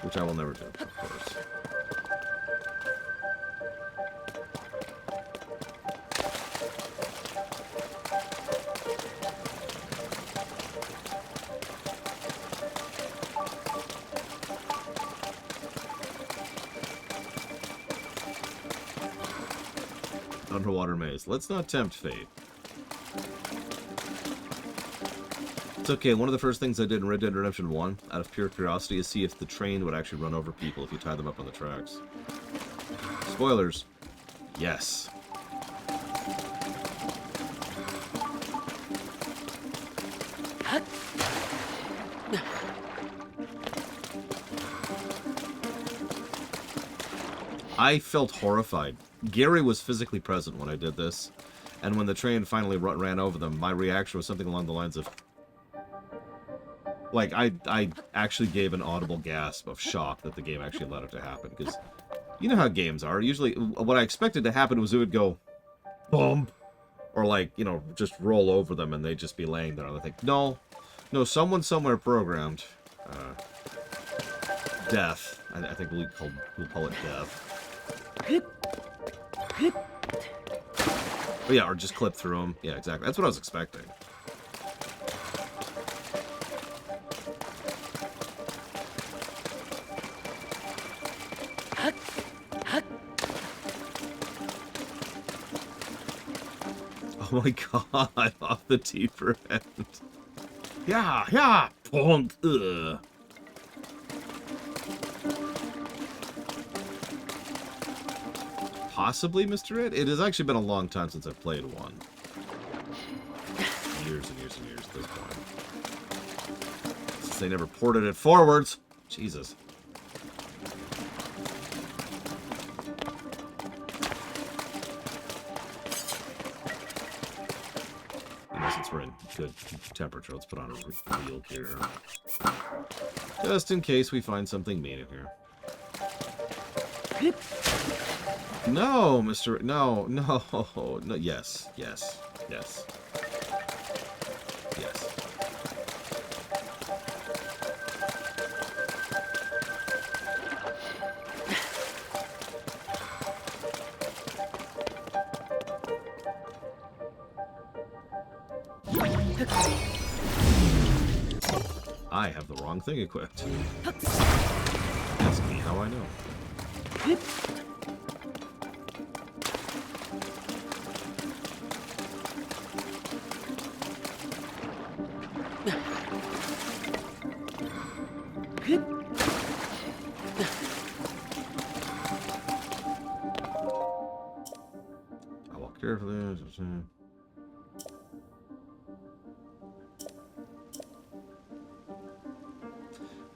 Which I will never do, of course. Underwater maze. Let's not tempt fate. It's okay. One of the first things I did in Red Dead Redemption 1, out of pure curiosity, is see if the train would actually run over people if you tie them up on the tracks. Spoilers. Yes. I felt horrified. Gary was physically present when I did this, and when the train finally ran over them, my reaction was something along the lines of, like, I actually gave an audible gasp of shock that the game actually allowed it to happen, because you know how games are. Usually, what I expected to happen was it would go, bump, or like, you know, just roll over them and they'd just be laying there. And I think, no, someone somewhere programmed death. I think we'll call it death. Oh, yeah, or just clip through them. Yeah, exactly. That's what I was expecting. Oh my god, off the deeper end. Yeah, yeah, punk, ugh. Possibly, Mr. Ed? It has actually been a long time since I've played one. Years and years and years at this point. Since they never ported it forwards. Jesus. You know, since we're in good temperature, let's put on a wheel here. Just in case we find something mean in here. No, Mr. No, no, no, yes, yes, yes. Yes. I have the wrong thing equipped. Ask me how I know.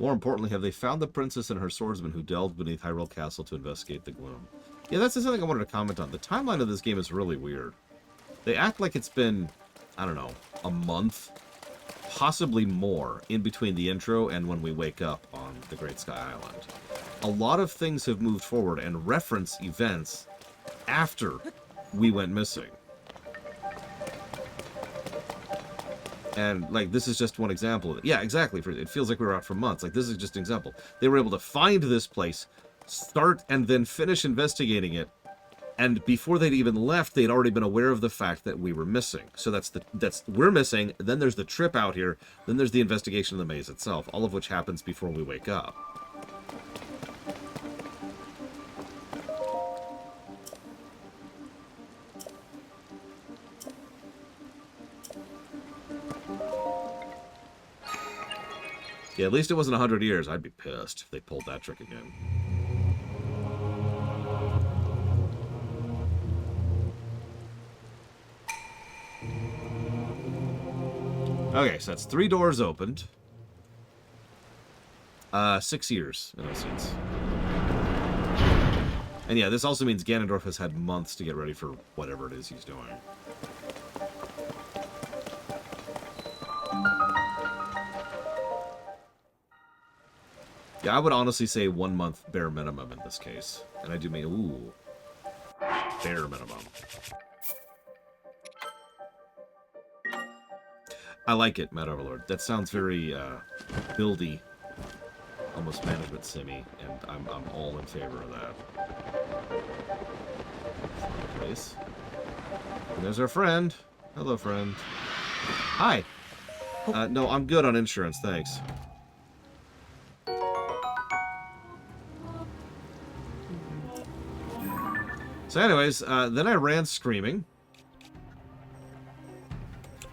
More importantly, have they found the princess and her swordsman who delved beneath Hyrule Castle to investigate the gloom? Yeah, that's something I wanted to comment on. The timeline of this game is really weird. They act like it's been, I don't know, a month, possibly more, in between the intro and when we wake up on the Great Sky Island. A lot of things have moved forward and reference events after we went missing. And, like, this is just one example of it. Yeah, exactly. It feels like we were out for months. Like, this is just an example. They were able to find this place, start and then finish investigating it, and before they'd even left, they'd already been aware of the fact that we were missing. So we're missing, then there's the trip out here, then there's the investigation of the maze itself, all of which happens before we wake up. Yeah, at least it wasn't 100 years. I'd be pissed if they pulled that trick again. Okay, so that's 3 doors opened. 6 years, in essence. And yeah, this also means Ganondorf has had months to get ready for whatever it is he's doing. Yeah, I would honestly say 1 month bare minimum in this case. And I do mean, ooh, bare minimum. I like it, Mad Overlord. That sounds very buildy, almost management simmy, and I'm all in favor of that. Place. And there's our friend. Hello, friend. Hi. No, I'm good on insurance, thanks. So anyways, then I ran screaming.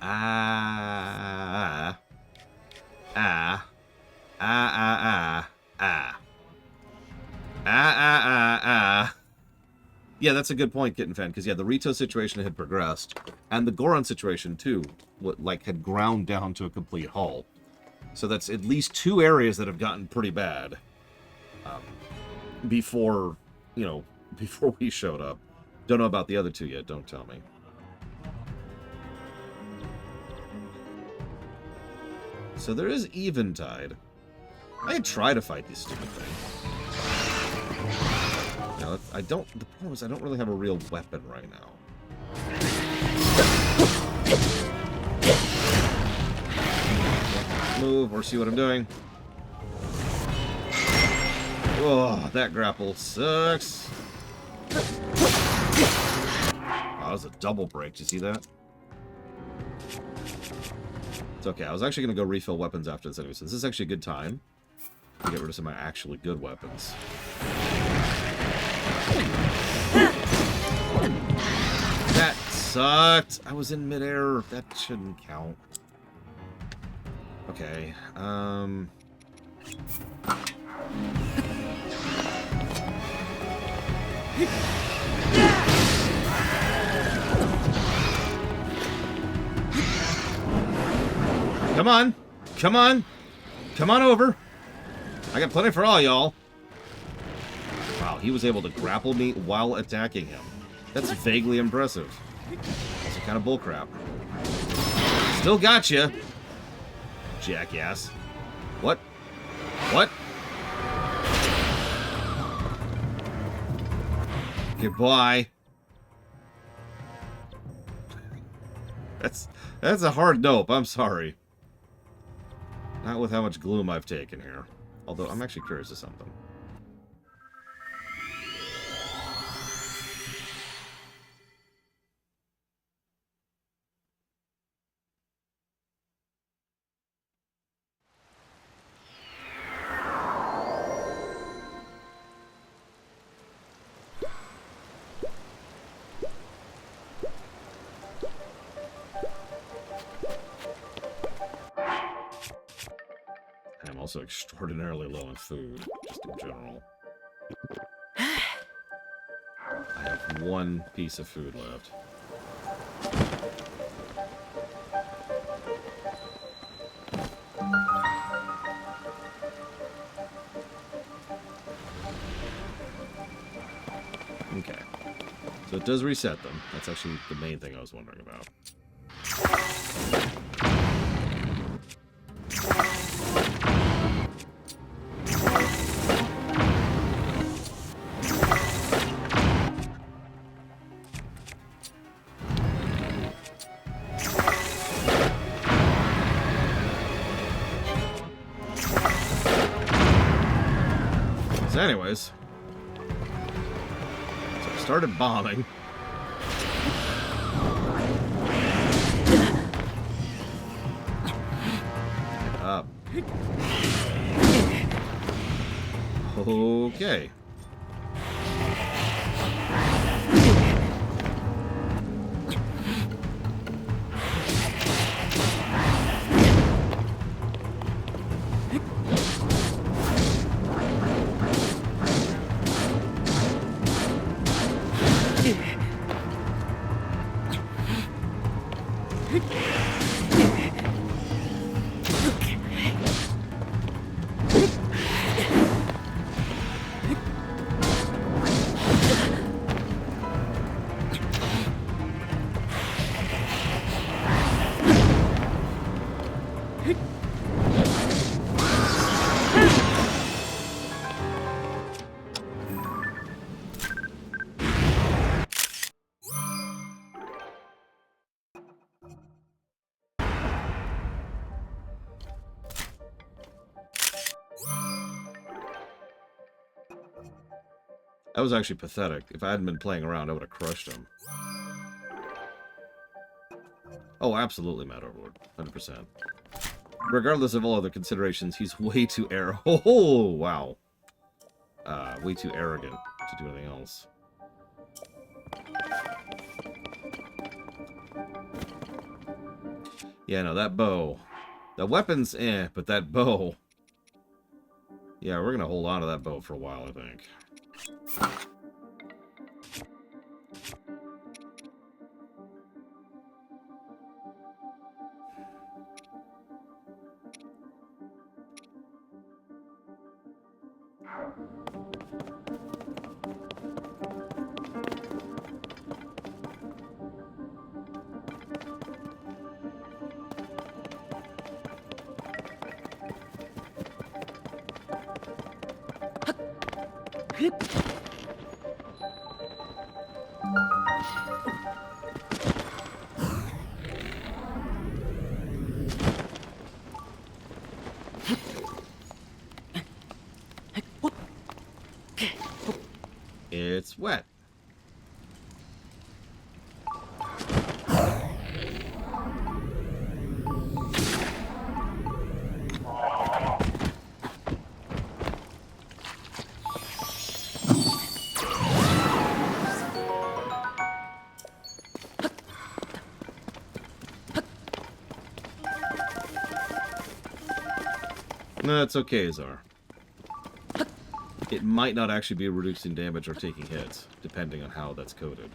Yeah, that's a good point, Kitten Fan, because yeah, the Rito situation had progressed, and the Goron situation too, had ground down to a complete halt. So that's at least 2 areas that have gotten pretty bad before we showed up. Don't know about the other 2 yet. Don't tell me. So there is Eventide. I could try to fight these stupid things. Now, the problem is I don't really have a real weapon right now. Move or see what I'm doing. Oh, that grapple sucks. Oh, that was a double break. Did you see that? It's okay. I was actually going to go refill weapons after this anyway, so this is actually a good time to get rid of some of my actually good weapons. That sucked. I was in midair. That shouldn't count. Okay. Come on. Come on. Come on over. I got plenty for all y'all. Wow, he was able to grapple me while attacking him. That's vaguely impressive. Also kind of bullcrap. Still got you, jackass. What? What? Goodbye. That's a hard nope. I'm sorry. Not with how much gloom I've taken here. Although I'm actually curious of something. I'm also extraordinarily low on food, just in general. I have 1 piece of food left. it does reset them. That's actually the main thing I was wondering about. So anyways, so I started bombing. Up. Okay. That was actually pathetic. If I hadn't been playing around, I would have crushed him. Oh, absolutely, Matt Overlord. 100%. Regardless of all other considerations, he's way too arrogant. Oh, wow. Way too arrogant to do anything else. Yeah, no, that bow. The weapons, but that bow. Yeah, we're gonna hold on to that bow for a while, I think. It's wet. No, it's okay, Azar. It might not actually be reducing damage or taking hits, depending on how that's coded.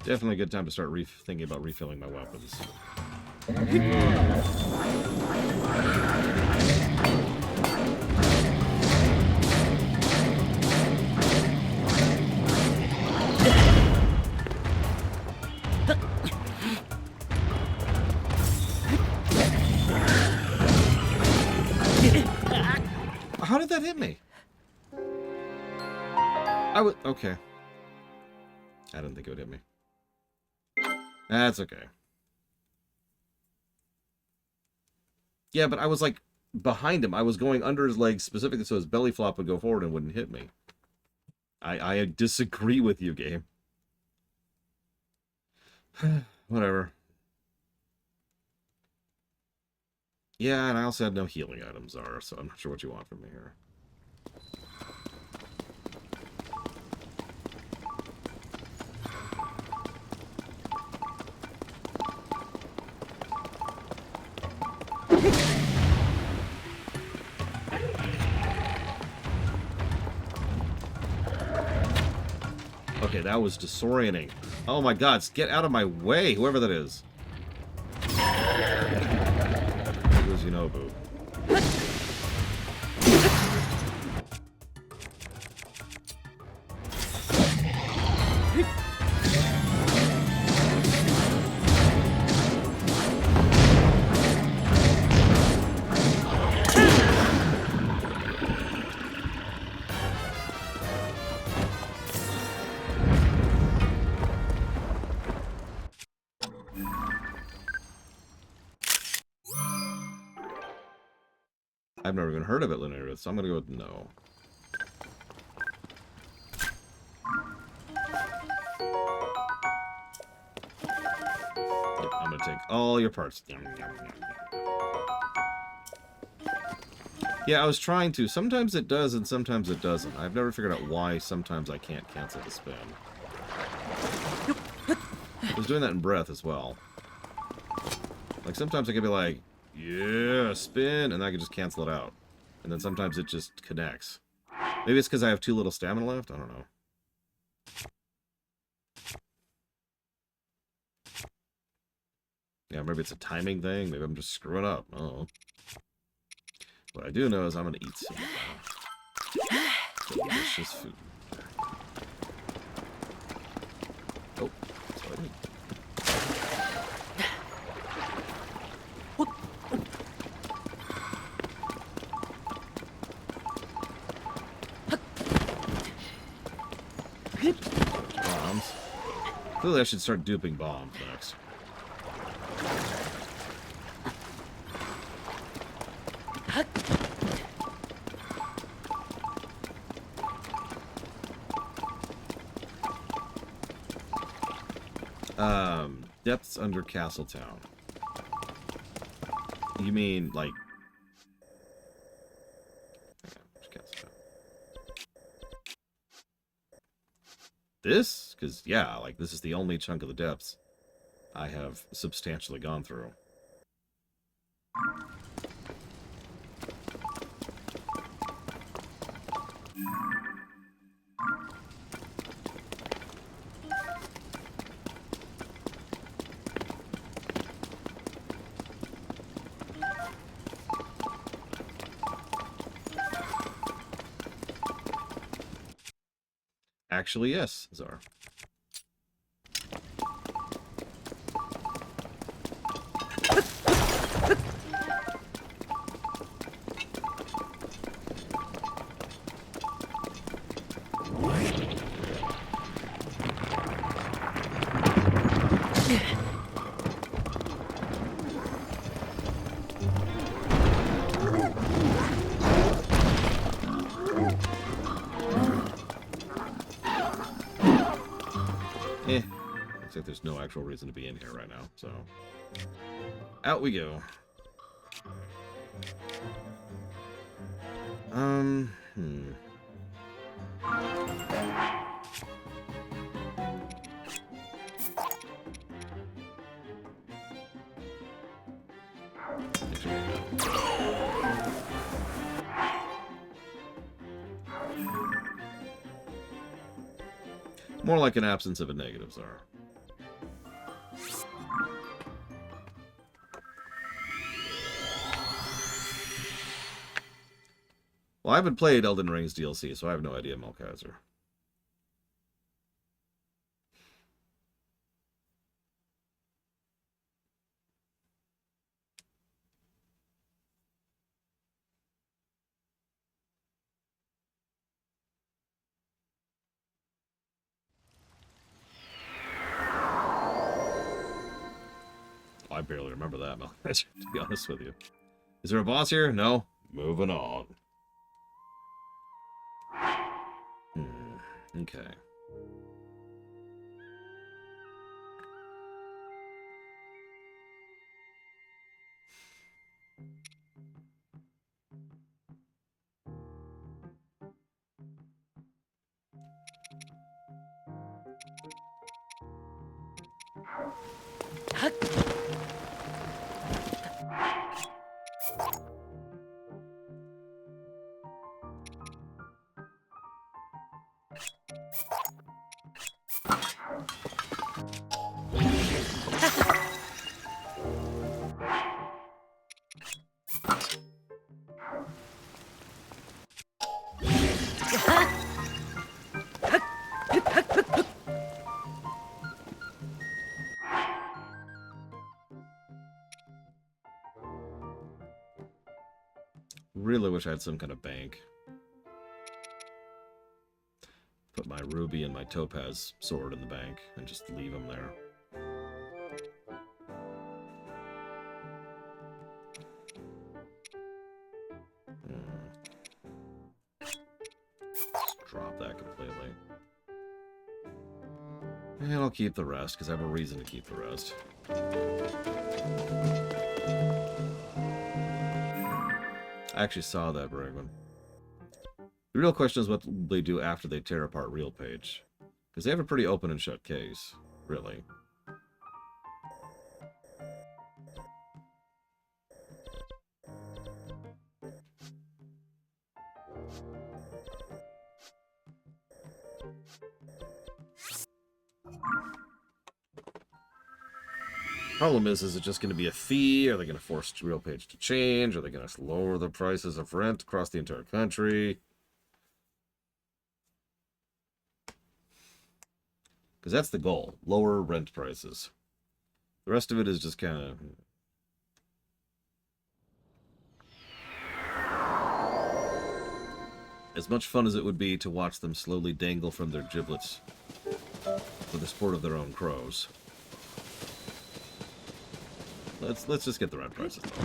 Definitely a good time to start thinking about refilling my weapons. How did that hit me? Okay. I didn't think it would hit me. That's okay. Yeah, but I was like behind him. I was going under his legs specifically so his belly flop would go forward and wouldn't hit me. I disagree with you, game. Whatever. Yeah, and I also had no healing items, Zara, so I'm not sure what you want from me here. Okay, that was disorienting. Oh my god, get out of my way, whoever that is. It was Yunobu. I've never even heard of it, Linear, so I'm gonna go with no. Yep, I'm gonna take all your parts. Yeah, I was trying to. Sometimes it does, and sometimes it doesn't. I've never figured out why sometimes I can't cancel the spin. I was doing that in Breath as well. Like, sometimes I could be like, yeah, spin, and I could just cancel it out. And then sometimes it just connects. Maybe it's because I have too little stamina left? I don't know. Yeah, maybe it's a timing thing. Maybe I'm just screwing up. Oh. What I do know is I'm going to eat some delicious food. Oh, that's what I did. Bombs. Clearly I should start duping bombs next. Depths under Castletown. You mean, like... This? Because, yeah, like, this is the only chunk of the depths I have substantially gone through. Actually, yes, Zar. Looks like there's no actual reason to be in here right now, so... Out we go. More like an absence of a negative, Zara. Well, I haven't played Elden Ring's DLC, so I have no idea, Malkaiser. I barely remember that, Malkaiser, to be honest with you. Is there a boss here? No? Moving on. Okay. Really wish I had some kind of bank. Put my ruby and my topaz sword in the bank and just leave them there. Just drop that completely. And I'll keep the rest, because I have a reason to keep the rest. I actually saw that, Bregman. The real question is what they do after they tear apart Real Page. Because they have a pretty open and shut case, really. Problem is it just going to be a fee? Are they going to force Real Page to change? Are they going to lower the prices of rent across the entire country? Because that's the goal. Lower rent prices. The rest of it is just kind of... As much fun as it would be to watch them slowly dangle from their giblets for the sport of their own crows. Let's just get the rent prices though.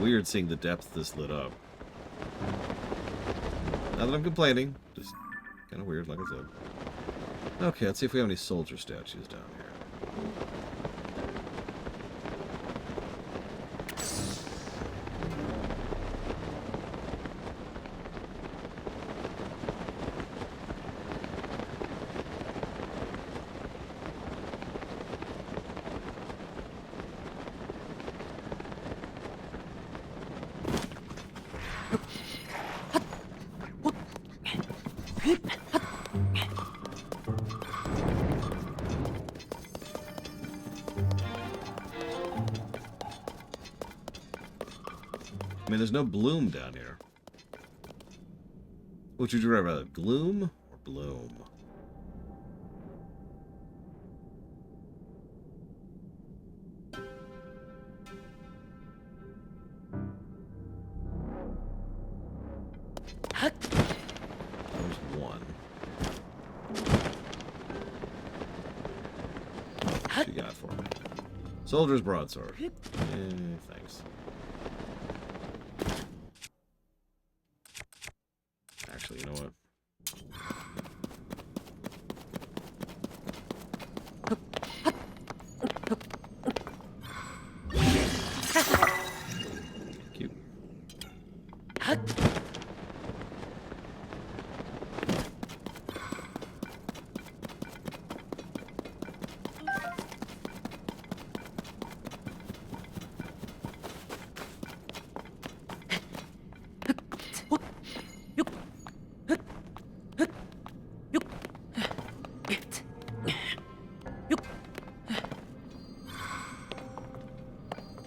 Weird seeing the depth this lit up. Not that I'm complaining, just kind of weird, like I said. Okay, let's see if we have any soldier statues down here. I mean, there's no bloom down here. Which would you rather, gloom or bloom? There's one. What you got for me? Soldier's broadsword. Thanks. Actually, you know what? Cute.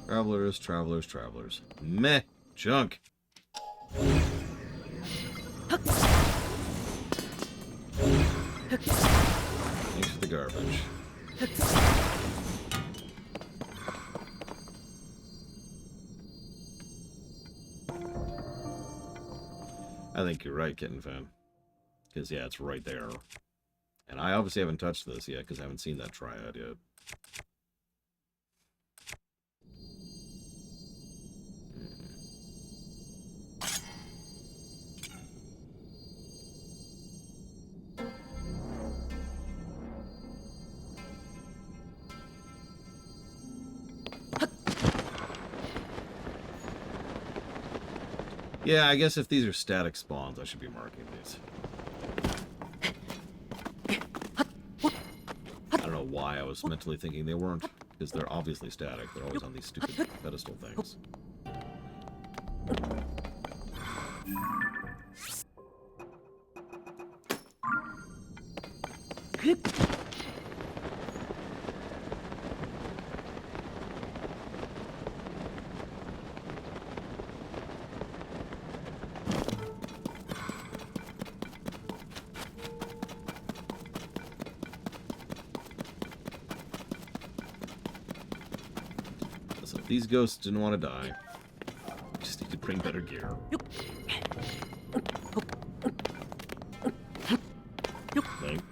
Travelers, travelers, travelers. Meh. Junk. Thanks for the garbage. I think you're right, Kitten Fan. Because, yeah, it's right there. And I obviously haven't touched this yet, because I haven't seen that triad yet. Yeah, I guess if these are static spawns, I should be marking these. I don't know why I was mentally thinking they weren't, because they're obviously static. They're always on these stupid pedestal things. So if these ghosts didn't want to die, just need to bring better gear. Link.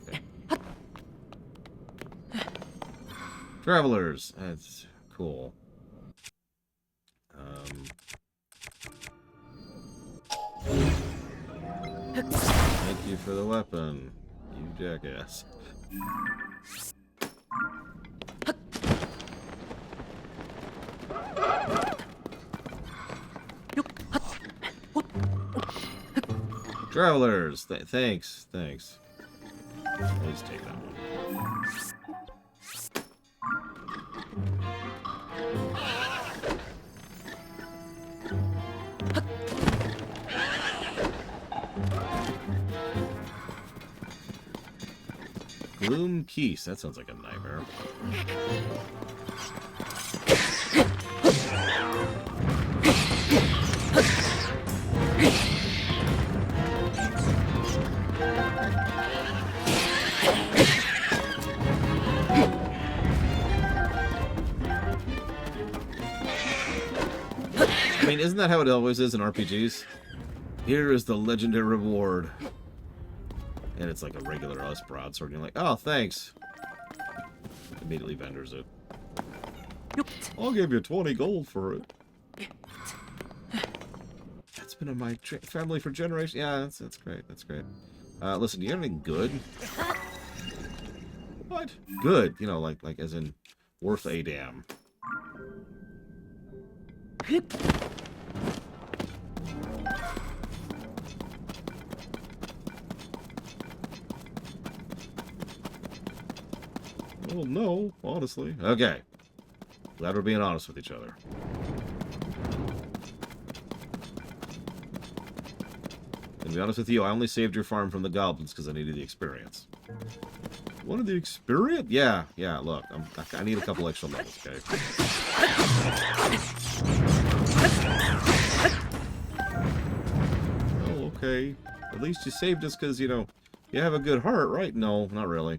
Okay. Travelers. That's cool. Thank you for the weapon, you jackass. Travelers, thanks. Please take that one. Gloom Peace. That sounds like a nightmare. I mean, isn't that how it always is in RPGs? Here is the legendary reward. And it's like a regular us broadsword. And you're like, oh, thanks. Immediately vendors it. I'll give you 20 gold for it. That's been in my family for generations. Yeah, that's great. That's great. Listen, do you have anything good? What? Good. You know, like as in worth a damn. Well, no, honestly. Okay. Glad we're being honest with each other. And to be honest with you, I only saved your farm from the goblins because I needed the experience. Wanted the experience? Yeah, look. I need a couple extra levels, okay? Oh, okay. At least you saved us because, you know, you have a good heart, right? No, not really.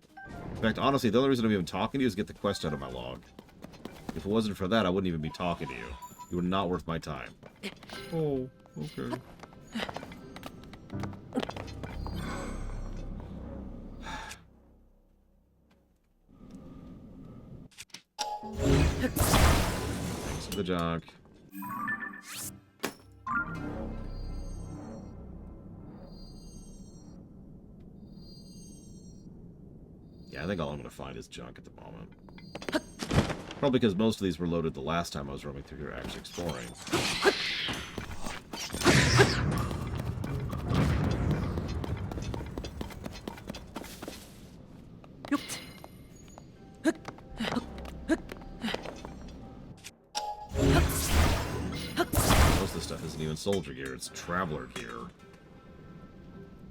In fact, honestly, the only reason I'm even talking to you is to get the quest out of my log. If it wasn't for that, I wouldn't even be talking to you. You were not worth my time. Oh, okay. Thanks for the jog. Yeah, I think all I'm going to find is junk at the moment. Probably because most of these were loaded the last time I was roaming through here actually exploring. Most of the stuff isn't even soldier gear, it's traveler gear.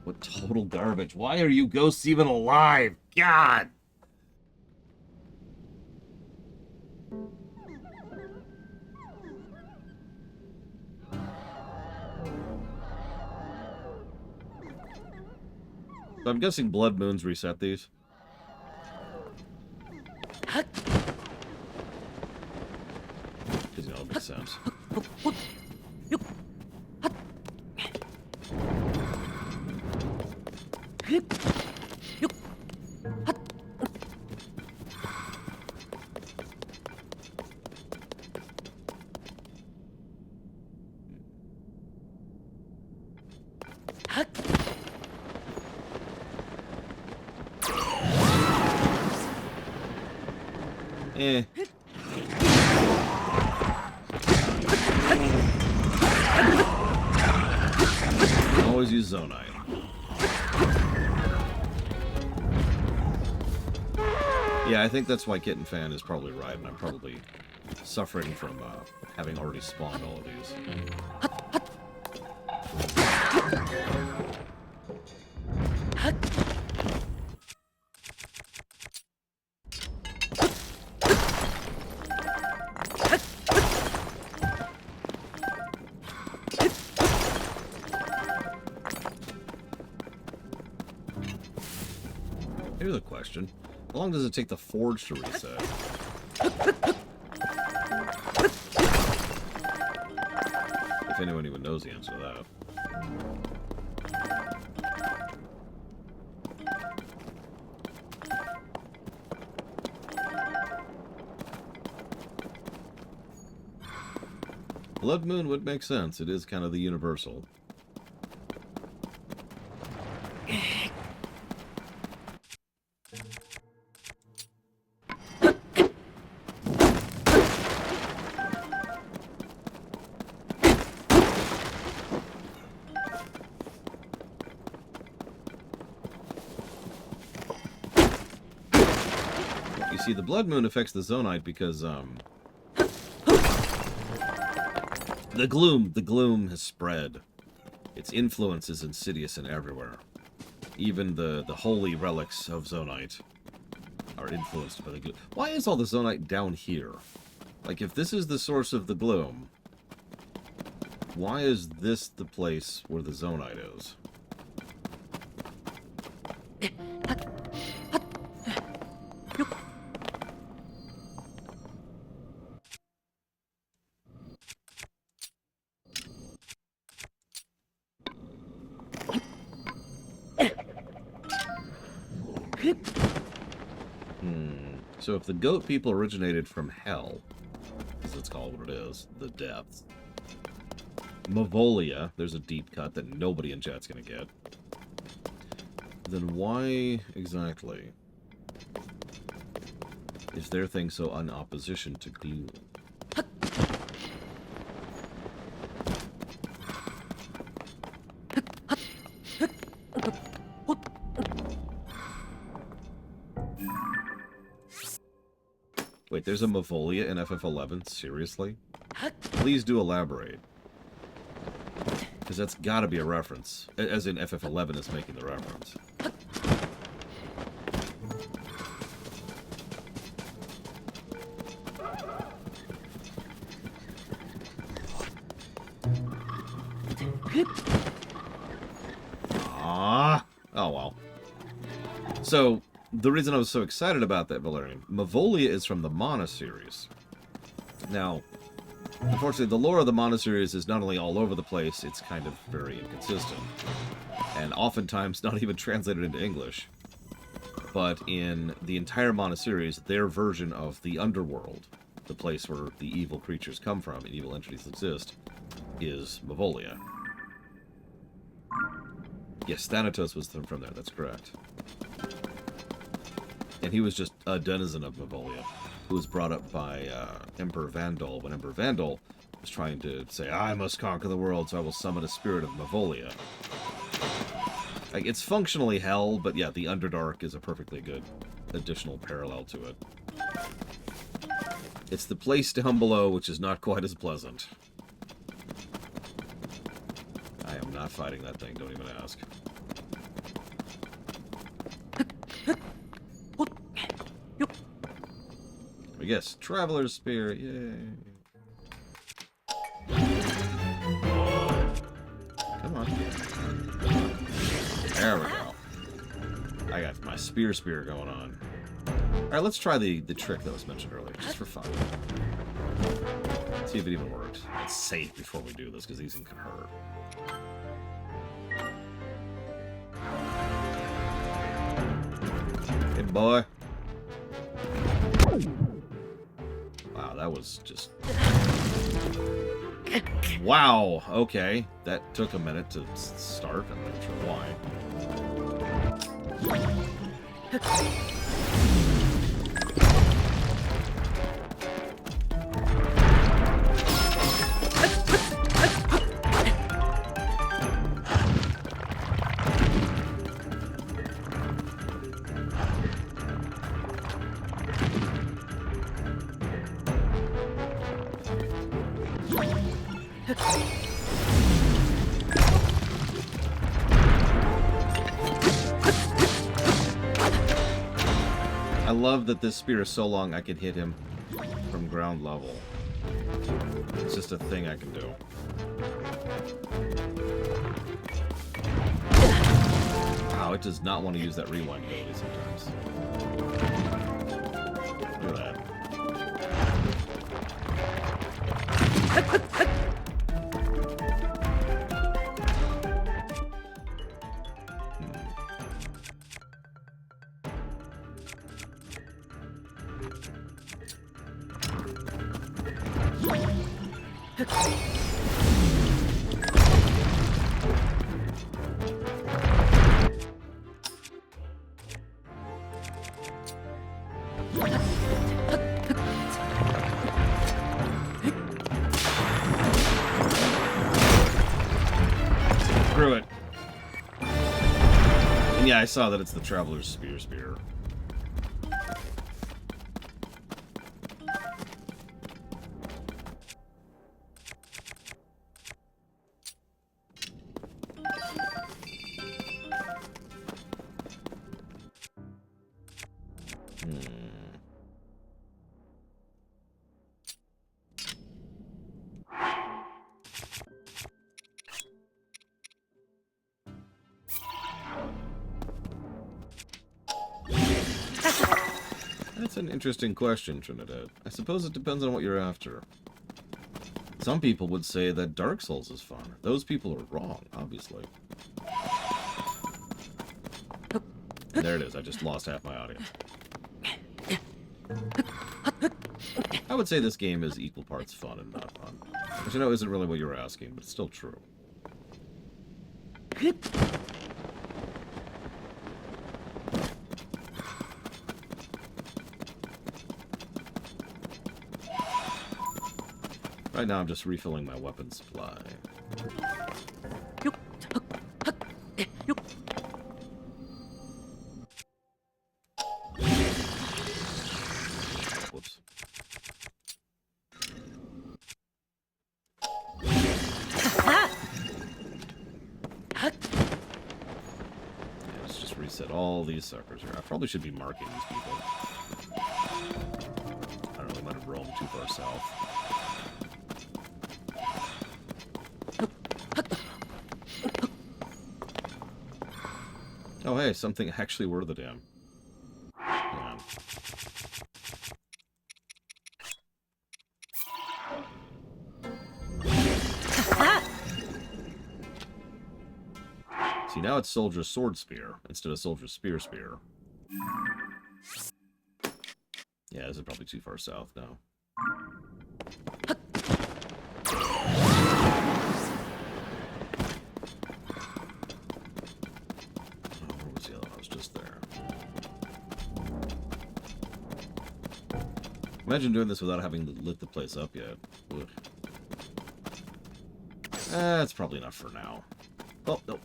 What total garbage. Why are you ghosts even alive? God! So I'm guessing blood moons reset these. Because, you know, it makes sense. always use Zonite. Yeah, I think that's why Kitten Fan is probably right, and I'm probably suffering from having already spawned all of these. Here's a question. How long does it take the forge to reset? If anyone even knows the answer to that. Blood Moon would make sense. It is kind of the universal. You see, the Blood Moon affects the Zonite because, the gloom has spread. Its influence is insidious and everywhere. Even the holy relics of Zonite are influenced by the gloom. Why is all the Zonite down here? Like, if this is the source of the gloom, why is this the place where the Zonite is? So if the goat people originated from hell, because it's called what it is, the depths, Mavolia, there's a deep cut that nobody in chat's gonna get, then why exactly is their thing so in opposition to gloom? Wait, there's a Mavolia in FF11? Seriously? Please do elaborate. Because that's gotta be a reference. As in FF11 is making the reference. Ah! Oh well. So, the reason I was so excited about that, Valerian, Mavolia is from the Mana series. Now, unfortunately, the lore of the Mana series is not only all over the place, it's kind of very inconsistent. And oftentimes not even translated into English. But in the entire Mana series, their version of the underworld, the place where the evil creatures come from and evil entities exist, is Mavolia. Yes, Thanatos was from there, that's correct. And he was just a denizen of Mavolia, who was brought up by Emperor Vandal, when Emperor Vandal was trying to say, I must conquer the world, so I will summon a spirit of Mavolia. Like, it's functionally hell, but yeah, the Underdark is a perfectly good additional parallel to it. It's the place down below, which is not quite as pleasant. I am not fighting that thing, don't even ask. Yes, Traveler's Spear, yay. Come on. There we go. I got my spear going on. Alright, let's try the trick that was mentioned earlier, just for fun. See if it even works. It's safe before we do this, because these can hurt. Hey, boy. Wow, that was just... Wow, okay. That took a minute to start. I'm not sure why. I love that this spear is so long I can hit him from ground level. It's just a thing I can do. Wow, it does not want to use that rewind ability sometimes. Look at that. Screw it. And yeah, I saw that it's the Traveler's Spear. That's an interesting question, Trinidad. I suppose it depends on what you're after. Some people would say that Dark Souls is fun. Those people are wrong, obviously. There it is. I just lost half my audience. I would say this game is equal parts fun and not fun. Which I know isn't really what you were asking, but it's still true. Right now I'm just refilling my weapon supply. Whoops. Let's just reset all these suckers here. I probably should be marking these people. I don't know, they might have roamed too far south. Oh, hey, something actually worth a damn. Yeah. See, now it's Soldier's Sword Spear instead of Soldier's Spear. Yeah, this is probably too far south now. Imagine doing this without having lit the place up yet. That's probably enough for now. Oh, nope.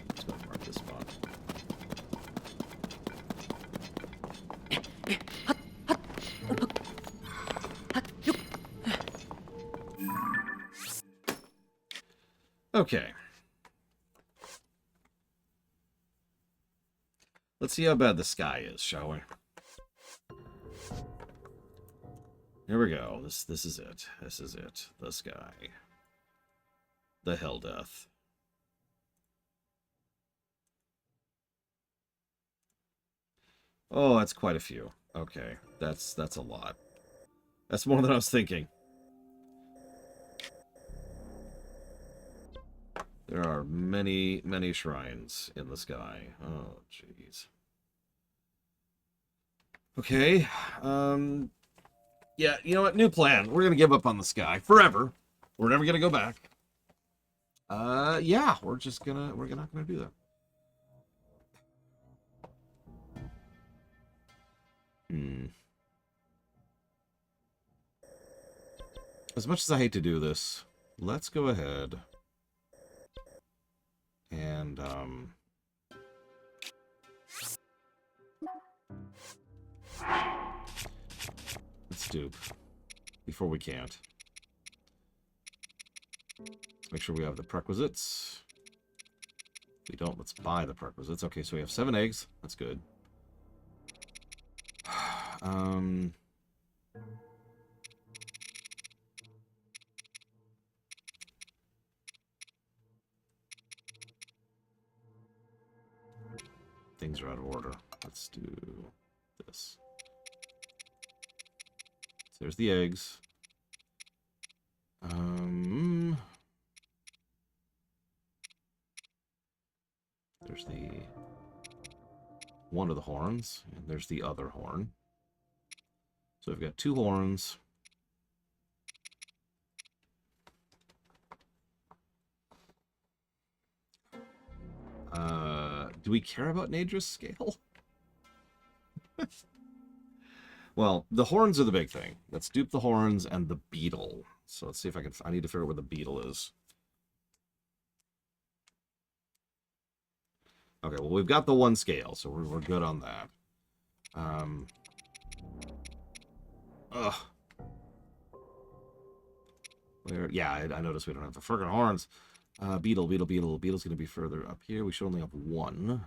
Let's go mark this spot. Okay. Let's see how bad the sky is, shall we? Here we go. This is it. This is it. The sky. The Hell Death. Oh, that's quite a few. Okay. That's a lot. That's more than I was thinking. There are many, many shrines in the sky. Oh, jeez. Okay. Yeah, you know what? New plan. We're gonna give up on the sky forever. We're never gonna go back. Yeah, we're not gonna do that. As much as I hate to do this, let's go ahead and let's dupe before we can't. Let's make sure we have the prerequisites. If we don't, let's buy the prerequisites. Okay, so we have 7 eggs. That's good. Things are out of order. Let's do this. So there's the eggs. There's the one of the horns, and there's the other horn. So we've got 2 horns. Do we care about Nadra's scale? Well, the horns are the big thing. Let's dupe the horns and the beetle. So let's see if I can... I need to figure out where the beetle is. Okay, well, we've got the 1 scale, so we're good on that. Yeah, I noticed we don't have the friggin' horns. Beetle. Beetle's going to be further up here. We should only have 1.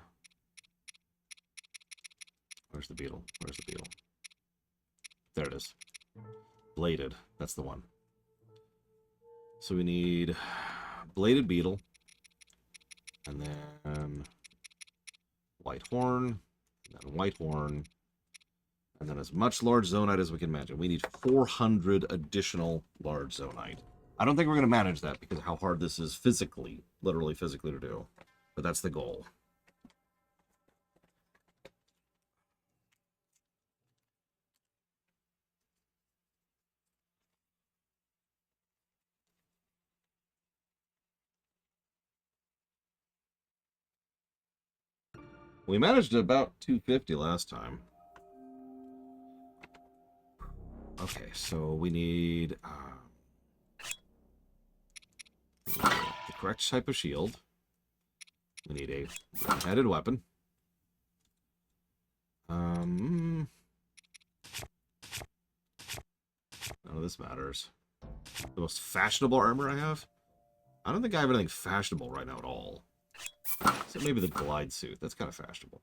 Where's the beetle? There it is. Bladed. That's the one. So we need bladed beetle. And then white horn. And then white horn. And then as much large zonite as we can imagine. We need 400 additional large zonite. I don't think we're going to manage that because of how hard this is physically, literally physically to do. But that's the goal. We managed about 250 last time. Okay, so we need the correct type of shield. We need a one-headed weapon. None of this matters. The most fashionable armor I have? I don't think I have anything fashionable right now at all. So maybe the glide suit. That's kind of fashionable.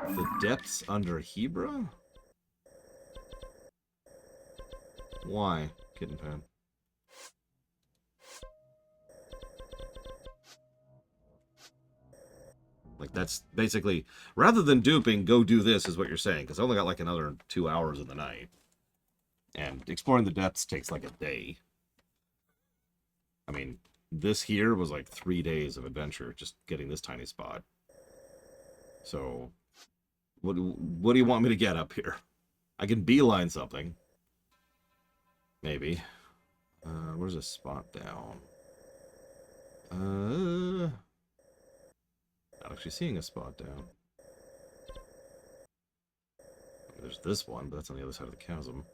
The depths under Hebra? Why, Kitten Pan? Like, that's basically... Rather than duping, go do this, is what you're saying. Because I only got, like, another 2 hours in the night. And exploring the depths takes, like, a day. I mean, this here was, like, 3 days of adventure, just getting this tiny spot. So... What do you want me to get up here? I can beeline something. Maybe. Where's a spot down? Not actually seeing a spot down. There's this one, but that's on the other side of the chasm.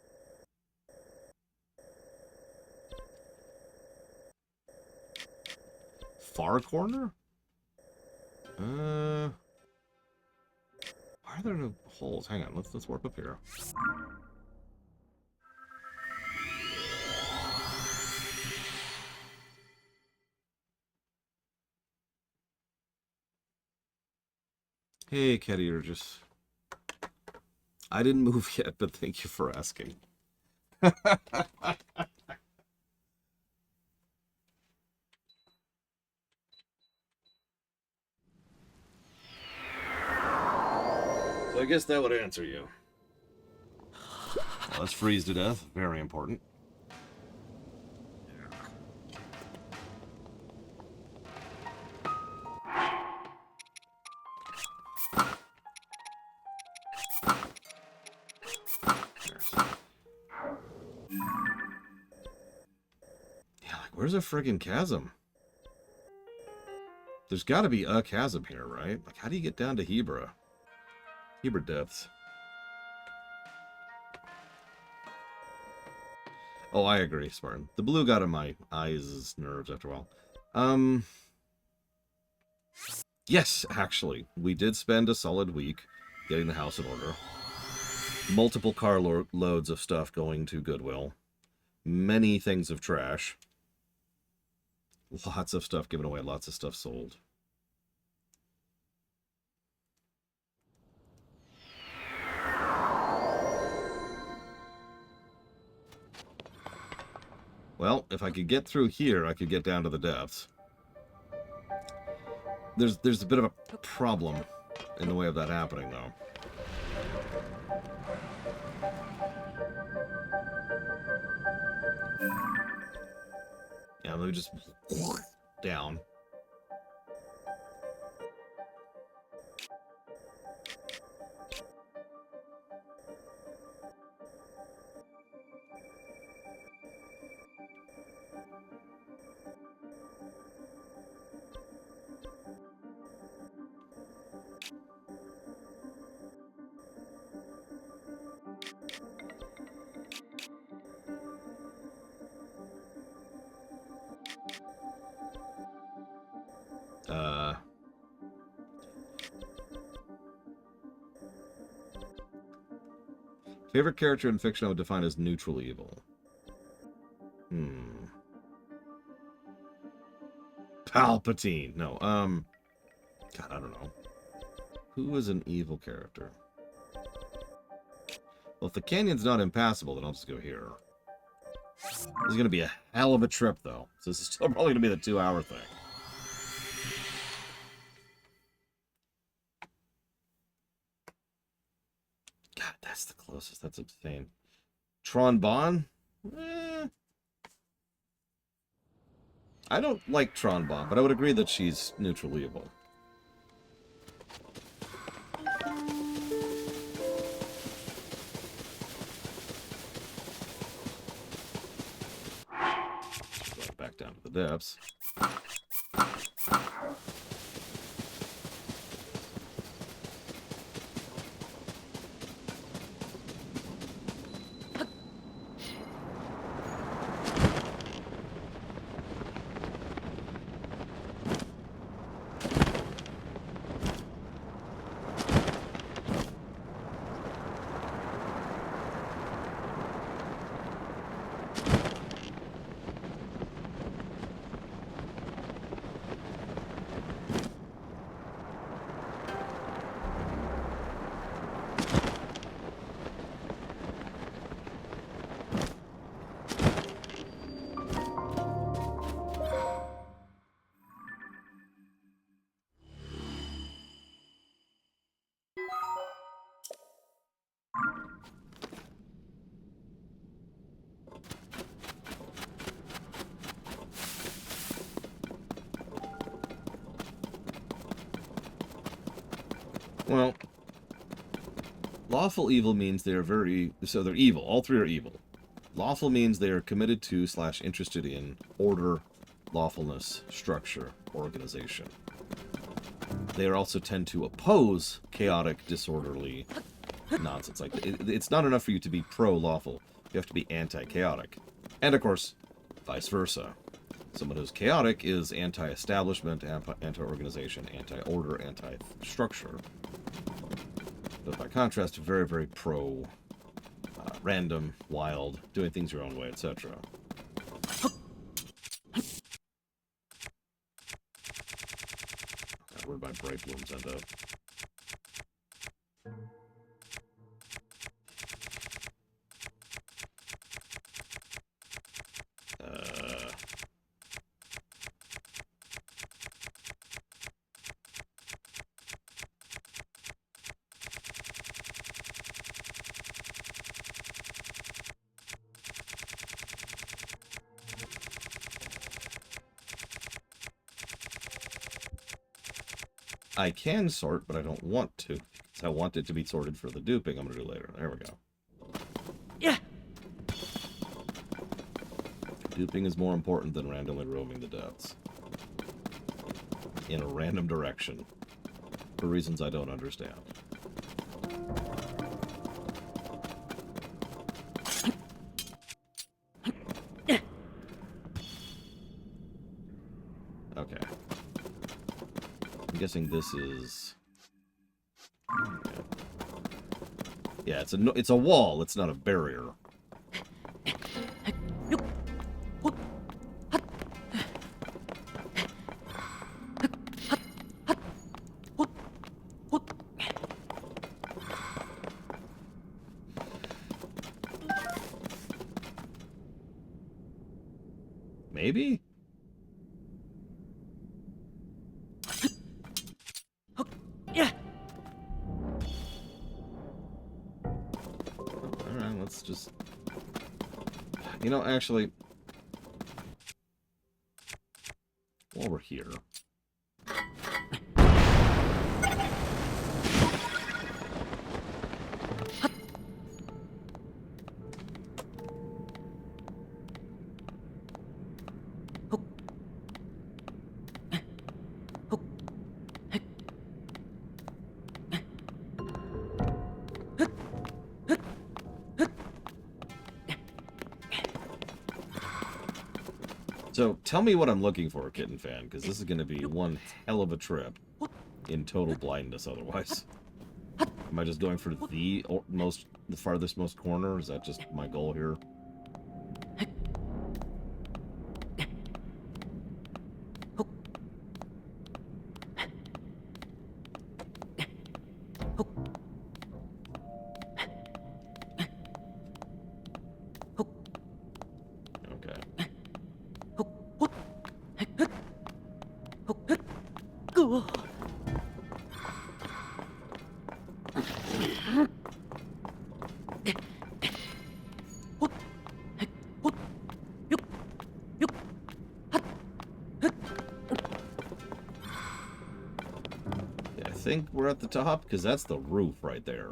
Far corner? Why are there no holes? Hang on, let's warp up here. Hey, Ketty, you're just... I didn't move yet, but thank you for asking. So I guess that would answer you. Well, let's freeze to death. Very important. Yeah, like, where's a friggin' chasm? There's got to be a chasm here, right? Like, how do you get down to Hebra? Hebra depths. Oh, I agree, Spartan. The blue got on my eyes' nerves after a while. Yes, actually. We did spend a solid week getting the house in order. Multiple car loads of stuff going to Goodwill. Many things of trash. Lots of stuff given away, lots of stuff sold. Well, if I could get through here, I could get down to the depths. There's a bit of a problem in the way of that happening, though. Yeah, let me just down. Favorite character in fiction I would define as neutral evil. Palpatine. No, God, I don't know. Who is an evil character? Well, if the canyon's not impassable, then I'll just go here. This is going to be a hell of a trip, though. So this is still probably going to be the 2-hour thing. God, that's the closest. That's insane. Tron Bonne? I don't like Tron Bonne, but I would agree that she's neutral evil. Back down to the depths. Well, lawful evil means they're so they're evil. All three are evil. Lawful means they are committed to / interested in order, lawfulness, structure, organization. They are also tend to oppose chaotic, disorderly nonsense. Like, it's not enough for you to be pro-lawful. You have to be anti-chaotic. And, of course, vice versa. Someone who's chaotic is anti-establishment, anti-organization, anti-order, anti-structure. But by contrast, very, very pro, random, wild, doing things your own way, etc. Where'd my bright blooms end up? I can sort, but I don't want to. I want it to be sorted for the duping I'm going to do later. There we go. Yeah. Duping is more important than randomly roaming the depths. In a random direction. For reasons I don't understand. Okay. I'm guessing this is... Yeah, it's a wall. It's not a barrier. Maybe? Yeah. Alright, let's just... You know, actually... While we're here... So, tell me what I'm looking for, Kitten Fan, because this is going to be one hell of a trip in total blindness otherwise. Am I just going for the farthest most corner? Is that just my goal here? I think we're at the top, because that's the roof right there.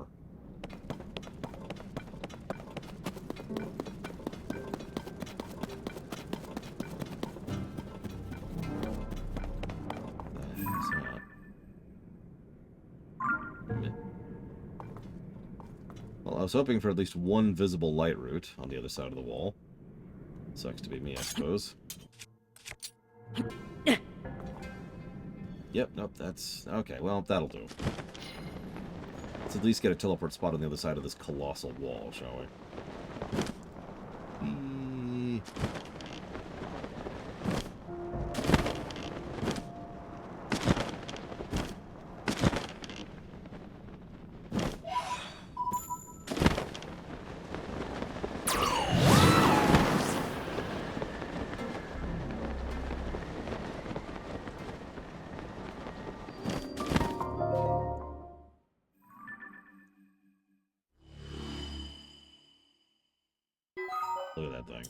Well, I was hoping for at least one visible light route on the other side of the wall. Sucks to be me, I suppose. Yep, nope, that's... Okay, well, that'll do. Let's at least get a teleport spot on the other side of this colossal wall, shall we? Look at that thing.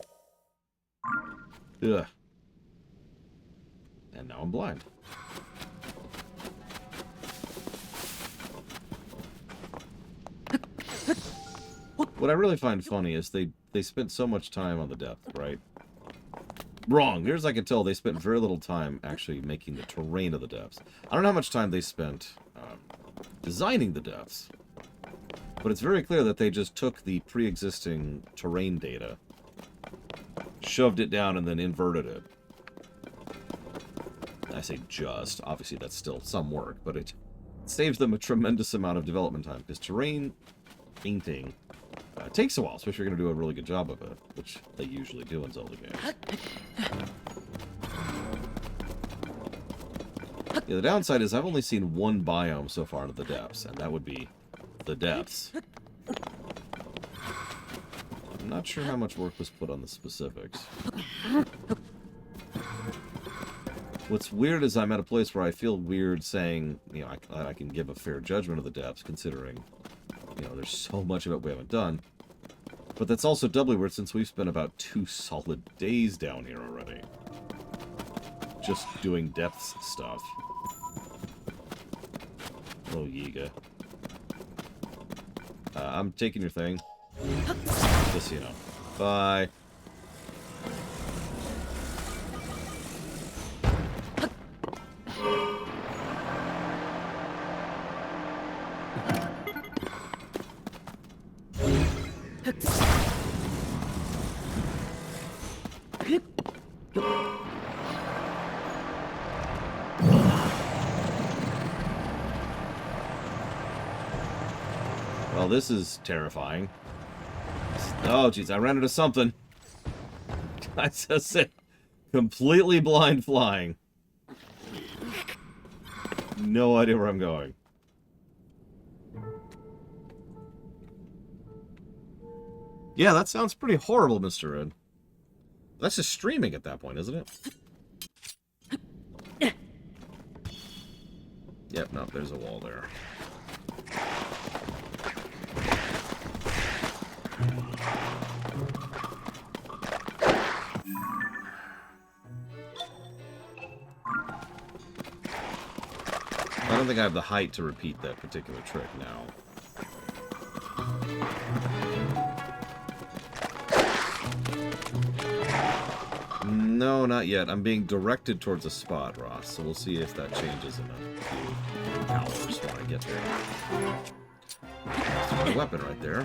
Ugh. And now I'm blind. What I really find funny is they spent so much time on the depth, right? Wrong. Here's I can tell they spent very little time actually making the terrain of the depths. I don't know how much time they spent designing the depths, but it's very clear that they just took the pre-existing terrain data, shoved it down, and then inverted it. I say just. Obviously, that's still some work, but it saves them a tremendous amount of development time, because terrain painting takes a while, especially if you're going to do a really good job of it, which they usually do in Zelda games. Yeah, the downside is I've only seen one biome so far into the depths, and that would be the depths. I'm not sure how much work was put on the specifics. What's weird is I'm at a place where I feel weird saying, you know, I can give a fair judgment of the depths, considering, you know, there's so much of it we haven't done. But that's also doubly weird since we've spent about 2 solid days down here already. Just doing depths stuff. Oh, Yiga. I'm taking your thing. Just so you know. Bye. Well, this is terrifying. Oh, jeez, I ran into something. I just said, completely blind flying. No idea where I'm going. Yeah, that sounds pretty horrible, Mr. Ed. That's just streaming at that point, isn't it? Yep, no, there's a wall there. I don't think I have the height to repeat that particular trick now. No, not yet. I'm being directed towards a spot, Ross, so we'll see if that changes in a few hours when I get there. That's my weapon right there.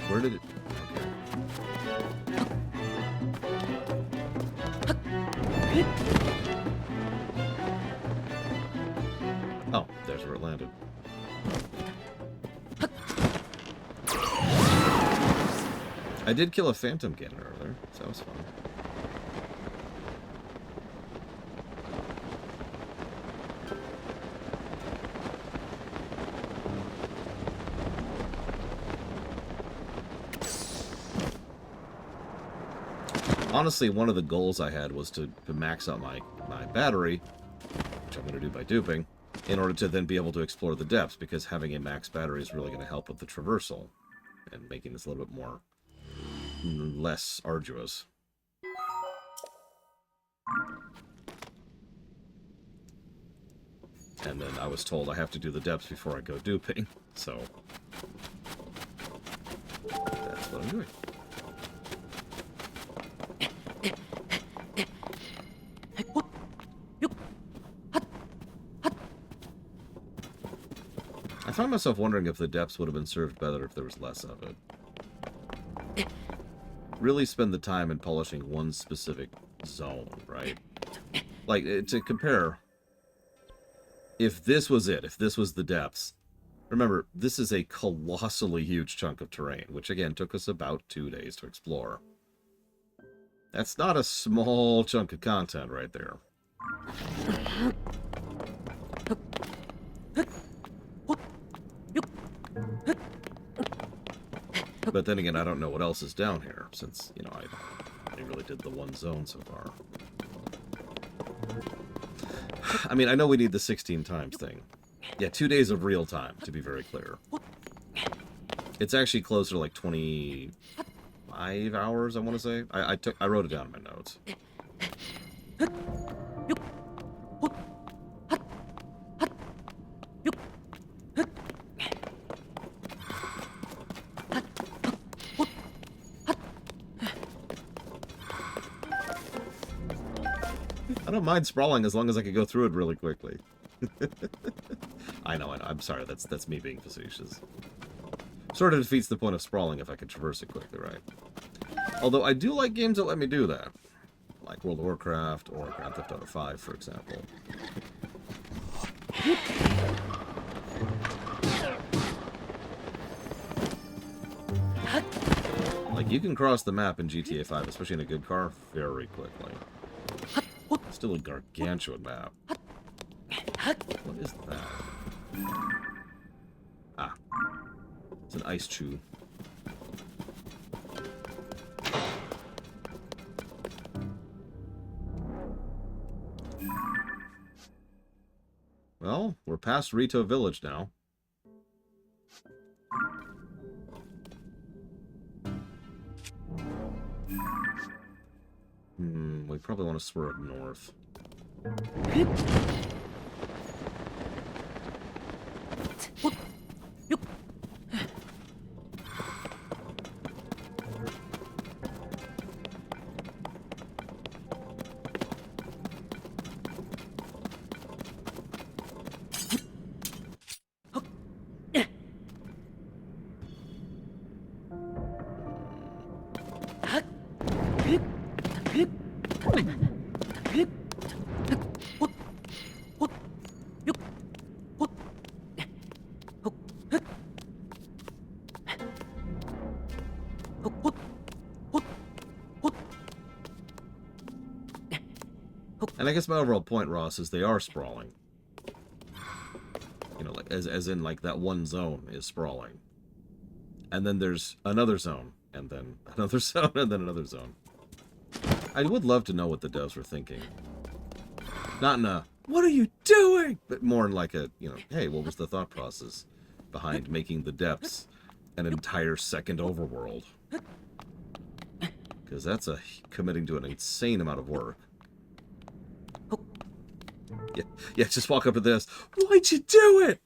Where did it... Okay. Oh, there's where it landed. I did kill a phantom cannon earlier, so that was fun. Honestly, one of the goals I had was to max out my battery, which I'm going to do by duping, in order to then be able to explore the depths, because having a max battery is really going to help with the traversal and making this a little bit more less arduous. And then I was told I have to do the depths before I go duping, so that's what I'm doing. I find myself wondering if the depths would have been served better if there was less of it. Really spend the time in polishing one specific zone, right? Like, to compare, if this was it, if this was the depths, remember, this is a colossally huge chunk of terrain, which again took us about 2 days to explore. That's not a small chunk of content right there. But then again, I don't know what else is down here, since, you know, I really did the one zone so far. I mean, I know we need the 16 times thing. Yeah, 2 days of real time, to be very clear. It's actually closer to like 25 hours, I want to say. I wrote it down in my notes. I don't mind sprawling as long as I can go through it really quickly. I know. I'm sorry. That's me being facetious. Sort of defeats the point of sprawling if I can traverse it quickly, right? Although I do like games that let me do that. Like World of Warcraft or Grand Theft Auto 5, for example. Like, you can cross the map in GTA 5, especially in a good car, very quickly. Still a gargantuan map. What is that? Ah. It's an ice chew. Well, we're past Rito Village now. We probably want to swerve north. And I guess my overall point, Ross, is they are sprawling. You know, like as in like that one zone is sprawling. And then there's another zone, and then another zone, and then another zone. I would love to know what the devs were thinking. Not in a, what are you doing? But more in like a, you know, hey, what was the thought process behind making the depths an entire second overworld? Because that's committing to an insane amount of work. Yeah, just walk up to this. Why'd you do it?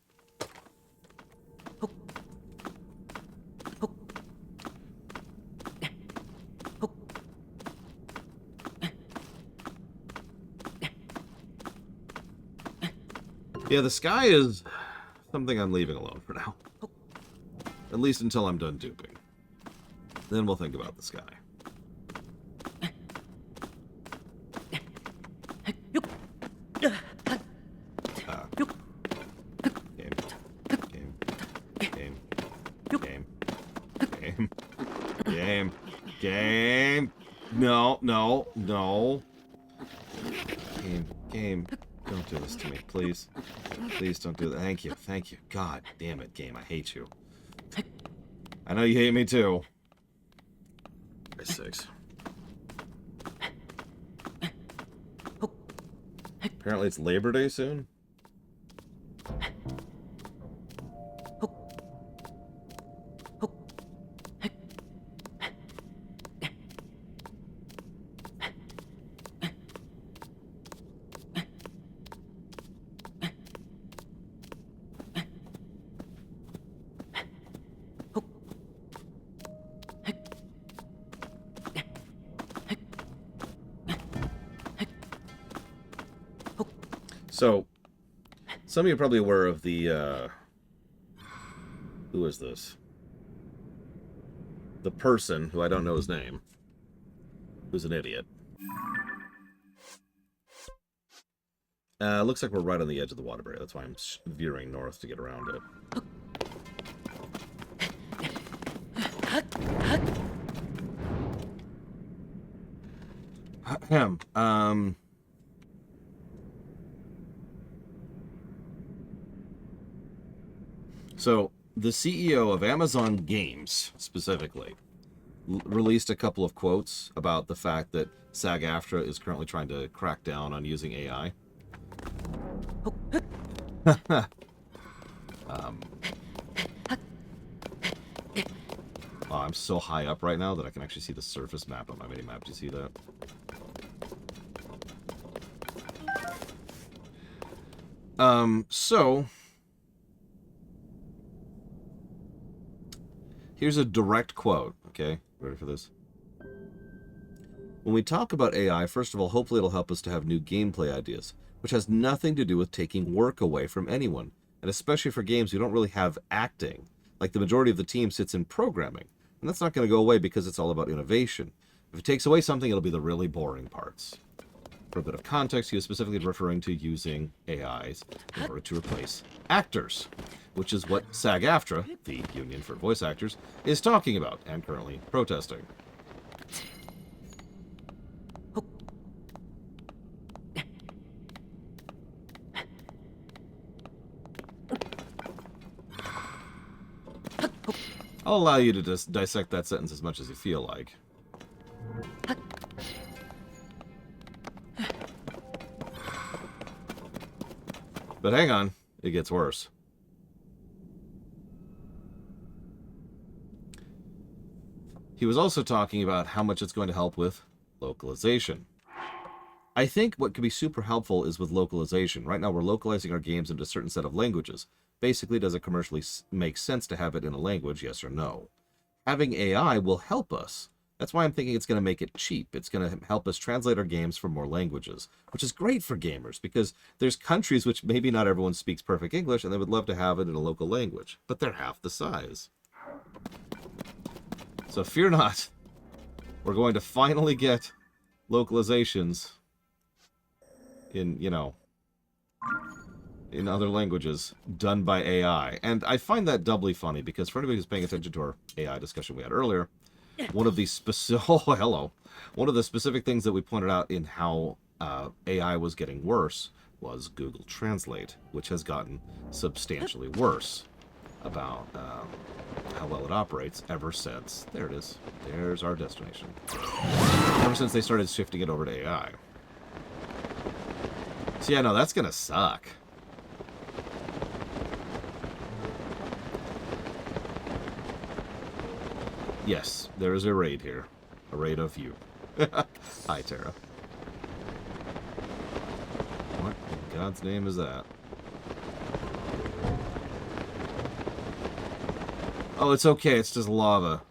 Yeah, the sky is something I'm leaving alone for now. At least until I'm done duping. Then we'll think about the sky. Game. No. Game. Don't do this to me, please. Please don't do that. Thank you. God damn it, game. I hate you. I know you hate me too. 6. Apparently it's Labor Day soon. So, some of you are probably aware of the, who is this? The person, who I don't know his name, who's an idiot. Looks like we're right on the edge of the water barrier. That's why I'm veering north to get around it. So, the CEO of Amazon Games, specifically, released a couple of quotes about the fact that SAG-AFTRA is currently trying to crack down on using AI. Oh, I'm so high up right now that I can actually see the surface map on my mini-map. Do you see that? So... here's a direct quote, okay? Ready for this? When we talk about AI, first of all, hopefully it'll help us to have new gameplay ideas, which has nothing to do with taking work away from anyone. And especially for games, we don't really have acting. Like the majority of the team sits in programming. And that's not going to go away because it's all about innovation. If it takes away something, it'll be the really boring parts. For a bit of context, he was specifically referring to using AIs in order to replace actors, which is what SAG-AFTRA, the Union for Voice Actors, is talking about and currently protesting. I'll allow you to just dissect that sentence as much as you feel like. But hang on, it gets worse. He was also talking about how much it's going to help with localization. I think what could be super helpful is with localization. Right now we're localizing our games into a certain set of languages. Basically, does it commercially make sense to have it in a language, yes or no? Having AI will help us. That's why I'm thinking it's going to make it cheap. It's going to help us translate our games for more languages, which is great for gamers because there's countries which maybe not everyone speaks perfect English and they would love to have it in a local language, but they're half the size. So fear not. We're going to finally get localizations in, you know, in other languages done by AI. And I find that doubly funny because for anybody who's paying attention to our AI discussion we had earlier, one of the one of the specific things that we pointed out in how AI was getting worse was Google Translate, which has gotten substantially worse. about how well it operates ever since. There it is. There's our destination. Ever since they started shifting it over to AI. So yeah, no, that's gonna suck. Yes, there is a raid here. A raid of you. Hi, Tara. What in God's name is that? Oh, it's okay. It's just lava.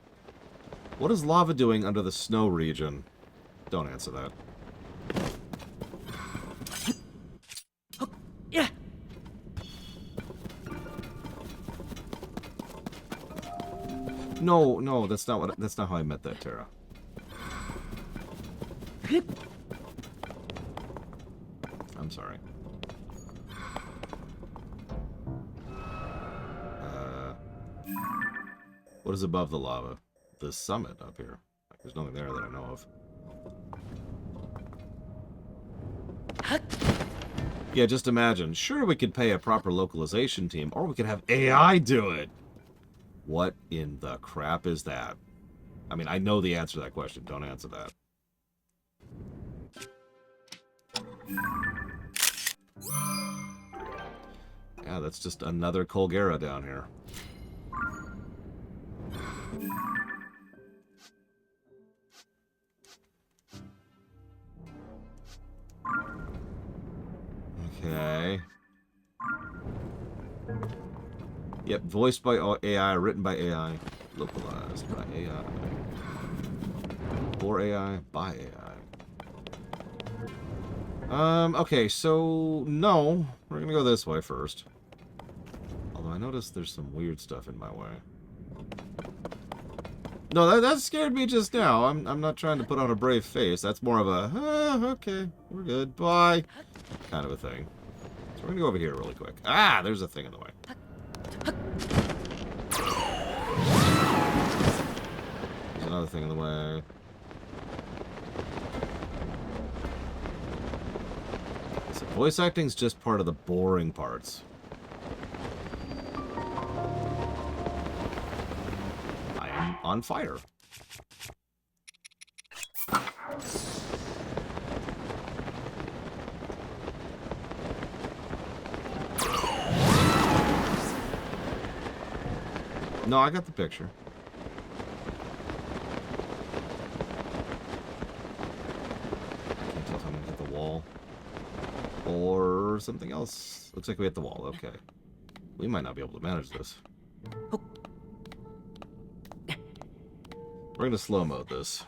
What is lava doing under the snow region? Don't answer that. Yeah. No, no, that's not how I meant that, Tara. I'm sorry. What is above the lava? The summit up here. Like, there's nothing there that I know of. Yeah, just imagine. Sure, we could pay a proper localization team, or we could have AI do it. What in the crap is that? I mean, I know the answer to that question. Don't answer that. Yeah, that's just another Colgera down here. Okay. Yep, voiced by AI, written by AI, localized by AI. For AI, by AI. Okay, so, no. We're gonna go this way first. Although I noticed there's some weird stuff in my way. No, that scared me just now. I'm not trying to put on a brave face. That's more of a, okay, we're good, bye, kind of a thing. So we're gonna go over here really quick. Ah, there's a thing in the way. There's another thing in the way. So voice acting's just part of the boring parts. I am on fire. No, I got the picture. Can't tell if I'm gonna hit the wall. Or something else. Looks like we hit the wall. Okay. We might not be able to manage this. We're gonna slow mode this.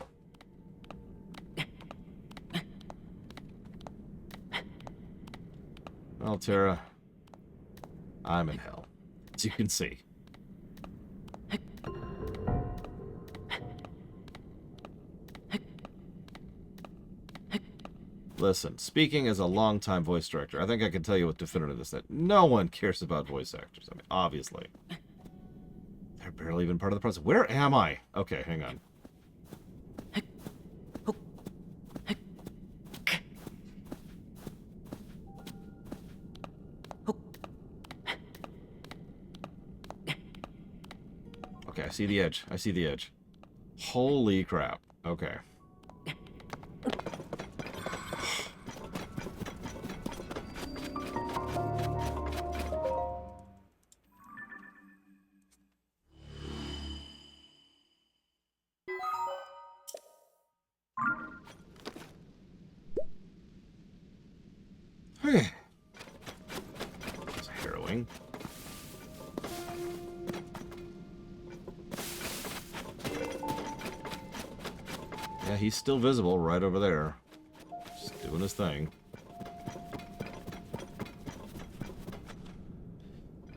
Well, Tara, I'm in hell, as you can see. Listen, speaking as a longtime voice director, I think I can tell you with definitiveness that no one cares about voice actors. I mean, obviously. They're barely even part of the process. Where am I? Okay, hang on. Okay, I see the edge. I see the edge. Holy crap. Okay. It's harrowing. Yeah, he's still visible right over there. Just doing his thing.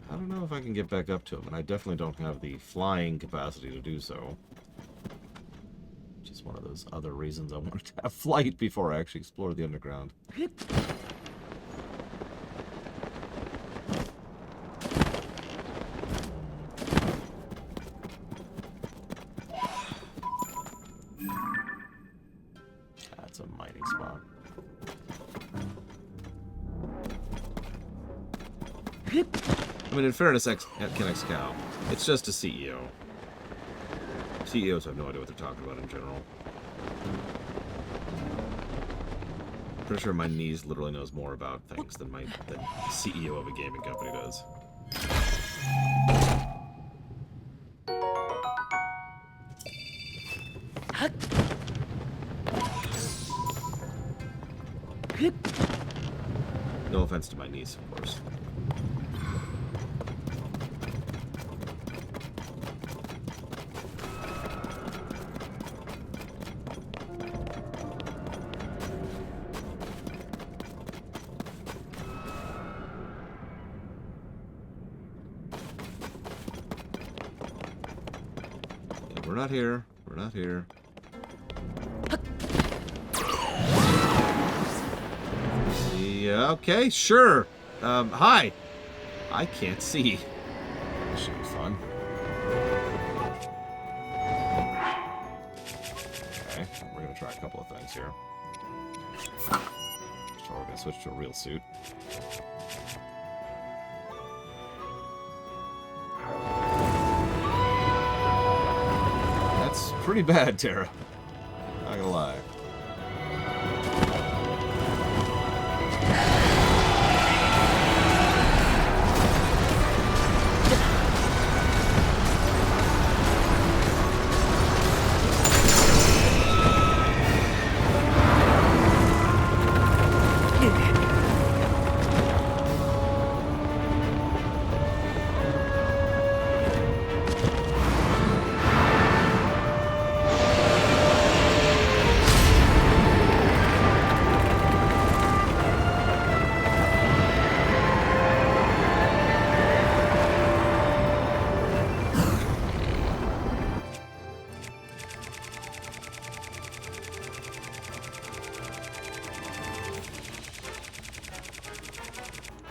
I don't know if I can get back up to him, and I definitely don't have the flying capacity to do so. Which is one of those other reasons I wanted to have flight before I actually explore the underground. That's a mining spot. mean, in fairness, Ken X Cow, it's just a CEO. CEOs have no idea what they're talking about in general. Pretty sure my niece literally knows more about things than the CEO of a gaming company does. No offense to my niece, of course. We're not here. We're not here. Yeah, okay, sure. Hi. I can't see. This should be fun. Okay, we're gonna try a couple of things here. So we're gonna switch to a real suit. That's pretty bad, Tara. Not gonna lie.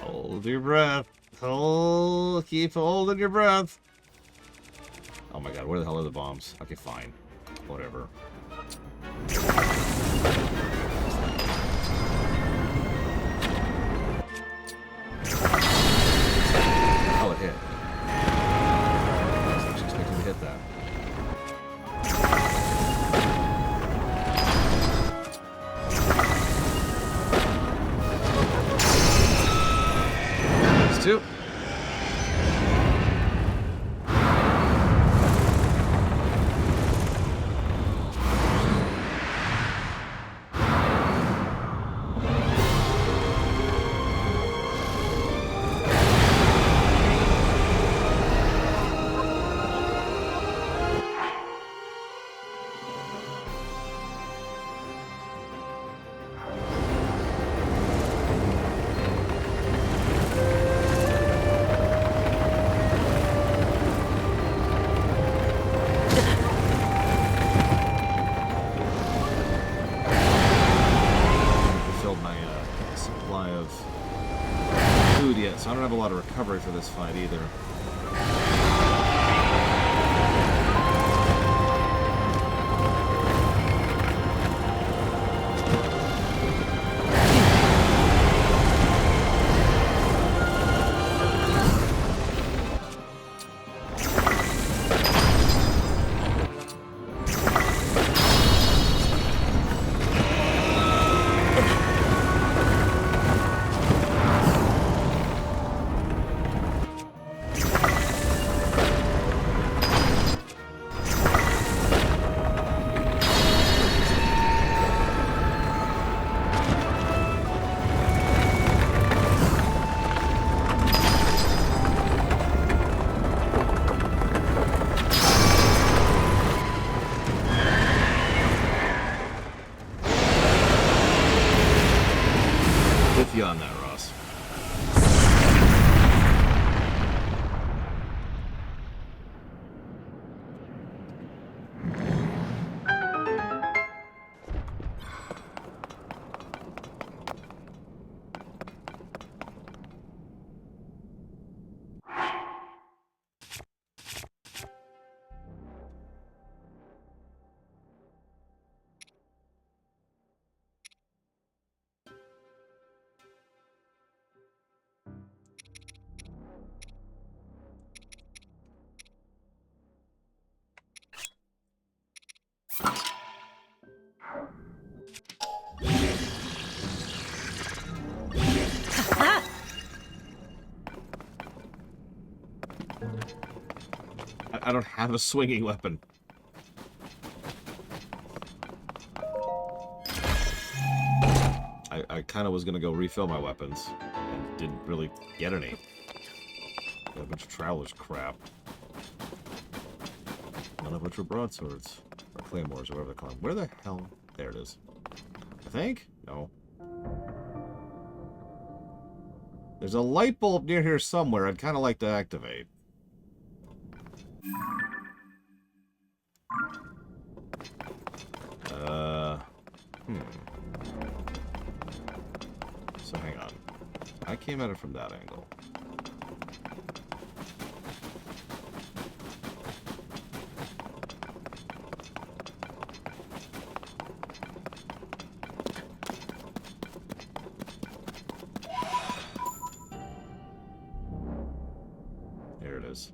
Hold your breath. Keep holding your breath. Oh my god, where the hell are the bombs? Okay, fine. Whatever. Oh, it hit. I was expecting to hit that. Two. So I don't have a lot of recovery for this fight either. I don't have a swinging weapon. I kind of was going to go refill my weapons and didn't really get any. Got a bunch of Traveler's crap. None of which were broadswords. Or claymores, or whatever they call them. Where the hell? There it is. I think? No. There's a light bulb near here somewhere I'd kind of like to activate. So hang on. I came at it from that angle. There it is.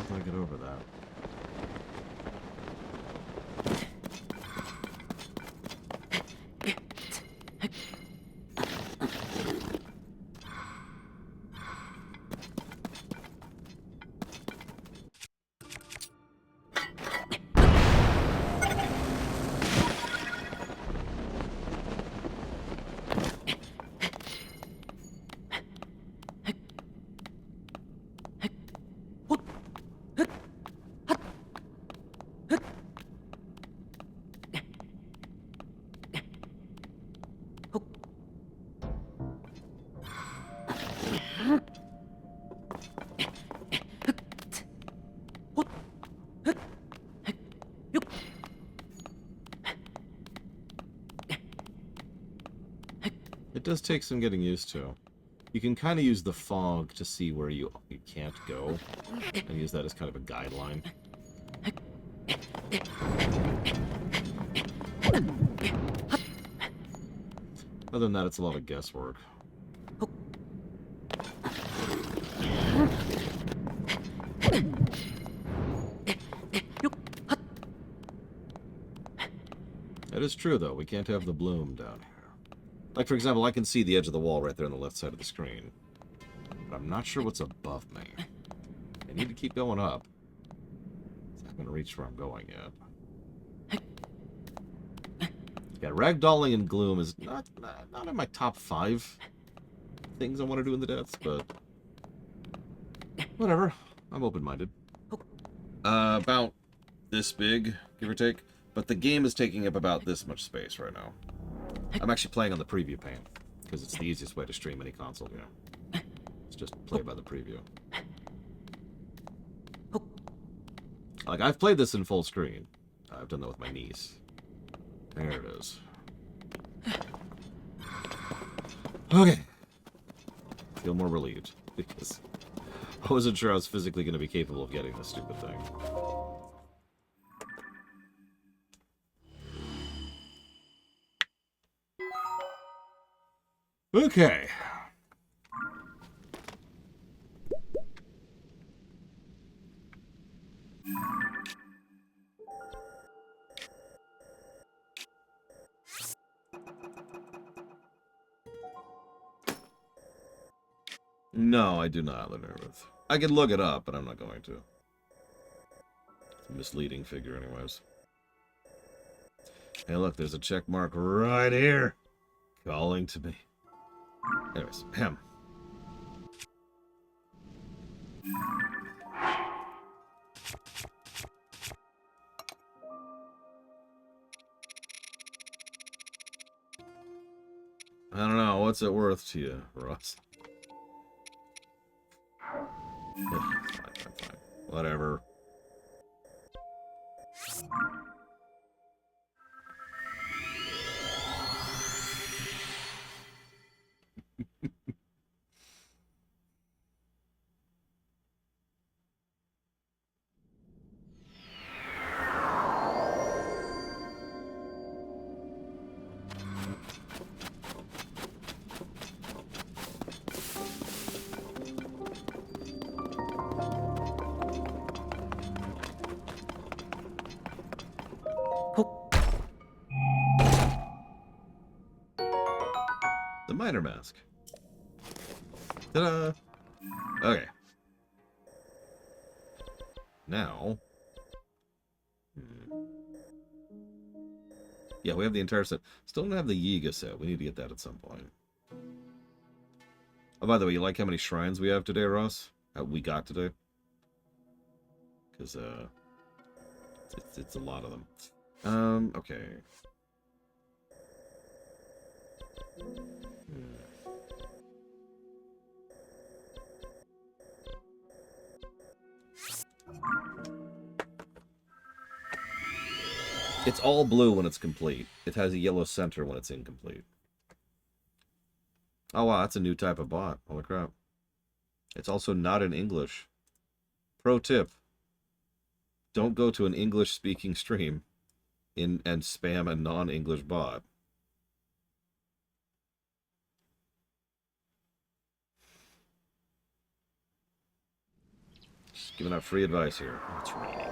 How do I get over that? It does take some getting used to. You can kind of use the fog to see where you can't go, and use that as kind of a guideline. Other than that, it's a lot of guesswork. That is true, though. We can't have the bloom down here. Like, for example, I can see the edge of the wall right there on the left side of the screen. But I'm not sure what's above me. I need to keep going up. I'm not going to reach where I'm going yet. Yeah, ragdolling and gloom is not in my top 5 things I want to do in the depths, but whatever. I'm open-minded. About this big, give or take. But the game is taking up about this much space right now. I'm actually playing on the preview pane, because it's the easiest way to stream any console, you know. It's just play by the preview. Like, I've played this in full screen. I've done that with my niece. There it is. Okay. Feel more relieved, because I wasn't sure I was physically going to be capable of getting this stupid thing. Okay. No, I do not live near Earth. I can look it up, but I'm not going to. It's a misleading figure anyways. Hey, look, there's a check mark right here. Calling to me. Anyways, him. I don't know. What's it worth to you, Ross? Ugh, fine. Whatever. Oh, The miner mask. Ta-da! Okay. Now... Yeah, we have the entire set. Still don't have the Yiga set. We need to get that at some point. Oh, by the way, you like how many shrines we have today, Ross? We got today? Because, it's a lot of them. Okay. It's all blue when it's complete. It has a yellow center when it's incomplete. Oh, wow, that's a new type of bot. Holy crap. It's also not in English. Pro tip. Don't go to an English-speaking stream and spam a non-English bot. Just giving out free advice here. Oh, it's raining.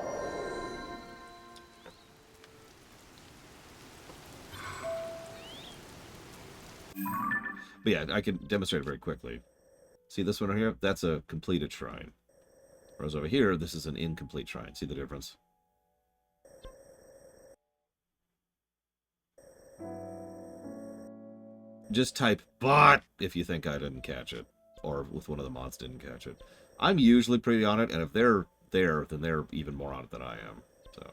But yeah, I can demonstrate it very quickly. See this one right here? That's a completed shrine. Whereas over here, this is an incomplete shrine. See the difference? Just type bot if you think I didn't catch it. Or if one of the mods didn't catch it. I'm usually pretty on it, and if they're there, then they're even more on it than I am. So...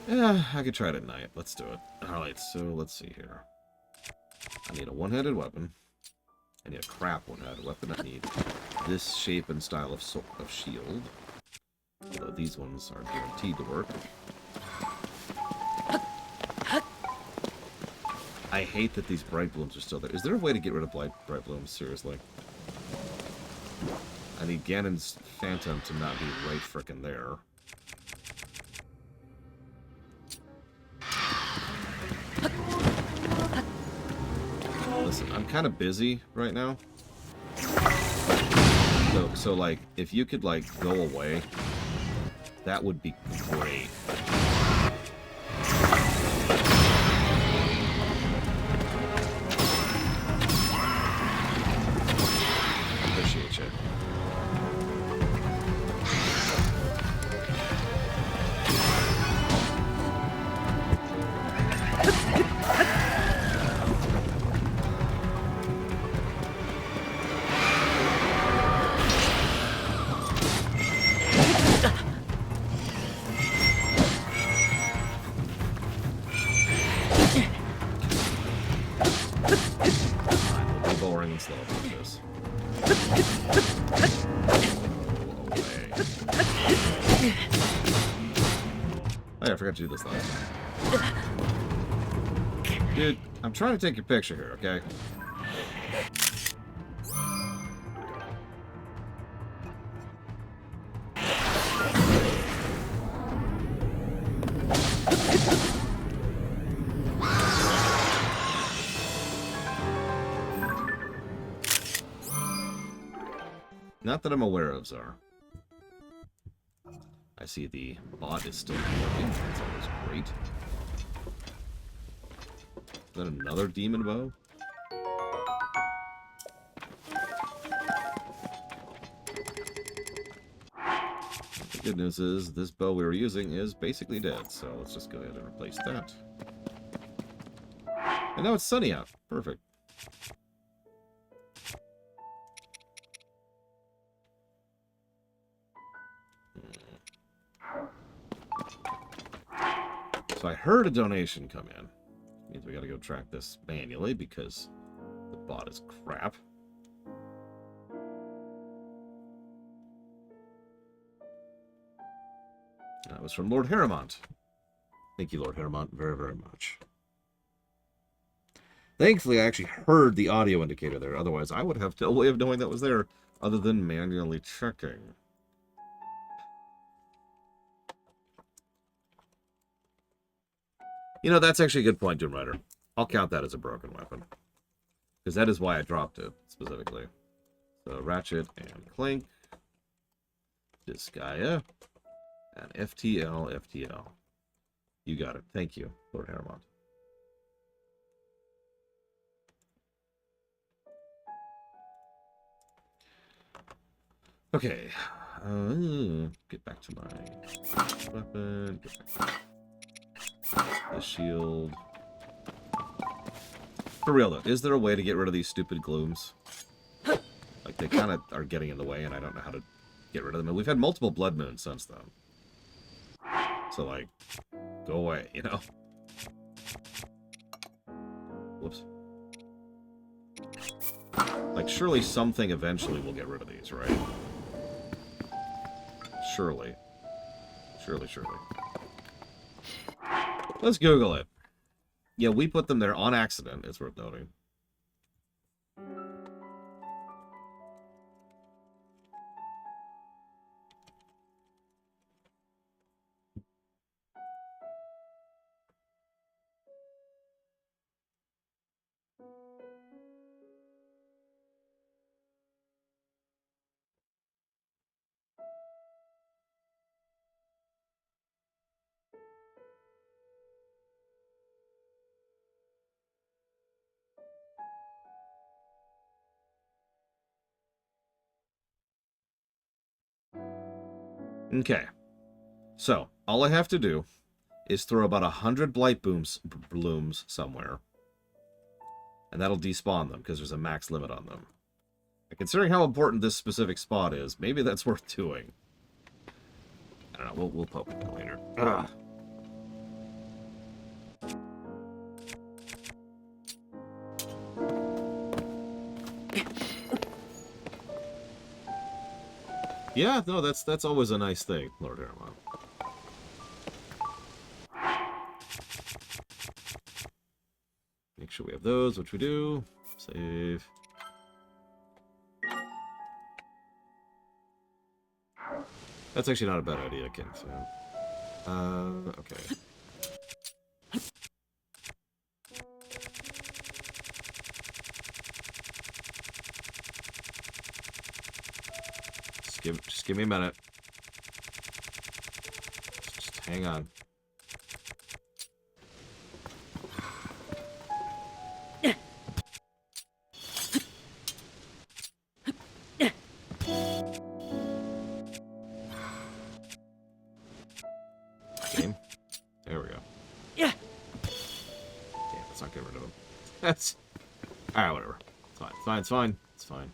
yeah, I could try it at night. Let's do it. Alright, so let's see here. I need a one-handed weapon. I need a crap one-handed weapon. I need this shape and style of shield. Although these ones are guaranteed to work. I hate that these bright blooms are still there. Is there a way to get rid of bright blooms? Seriously. I need Ganon's Phantom to not be right frickin' there. Listen, I'm kind of busy right now. So like, if you could, like, go away, that would be great. Appreciate you. Boring and slow about this. Oh yeah, I forgot to do this last time. Dude, I'm trying to take your picture here, okay? Not that I'm aware of, Czar. I see the bot is still working. That's always great. Is that another demon bow? The good news is this bow we were using is basically dead, so let's just go ahead and replace that. And now it's sunny out. Perfect. So I heard a donation come in. Means we gotta go track this manually because the bot is crap. That was from Lord Harrimont. Thank you, Lord Harrimont, very, very much. Thankfully, I actually heard the audio indicator there. Otherwise, I would have no way of knowing that was there other than manually checking. You know, that's actually a good point, Doom Rider. I'll count that as a broken weapon. Because that is why I dropped it, specifically. So, Ratchet and Clank. Disgaea. And FTL, FTL. You got it. Thank you, Lord Harrimont. Okay. Get back to my weapon. Get back to the shield. For real, though, is there a way to get rid of these stupid glooms? Like, they kind of are getting in the way, and I don't know how to get rid of them. And we've had multiple blood moons since then. So, like, go away, you know? Whoops. Like, surely something eventually will get rid of these, right? Surely. Surely, surely. Let's Google it. Yeah, we put them there on accident, it's worth noting. Okay. So, all I have to do is throw about 100 blight blooms somewhere. And that'll despawn them, because there's a max limit on them. And considering how important this specific spot is, maybe that's worth doing. I don't know, we'll poke it later. Ugh. Yeah, no, that's always a nice thing, Lord Harrimont. Make sure we have those, which we do. Save. That's actually not a bad idea, King. So, okay. Just give me a minute. Just hang on. Game. There we go. Yeah. Okay, let's not get rid of him. That's alright, whatever. It's fine. It's fine. It's fine. It's fine.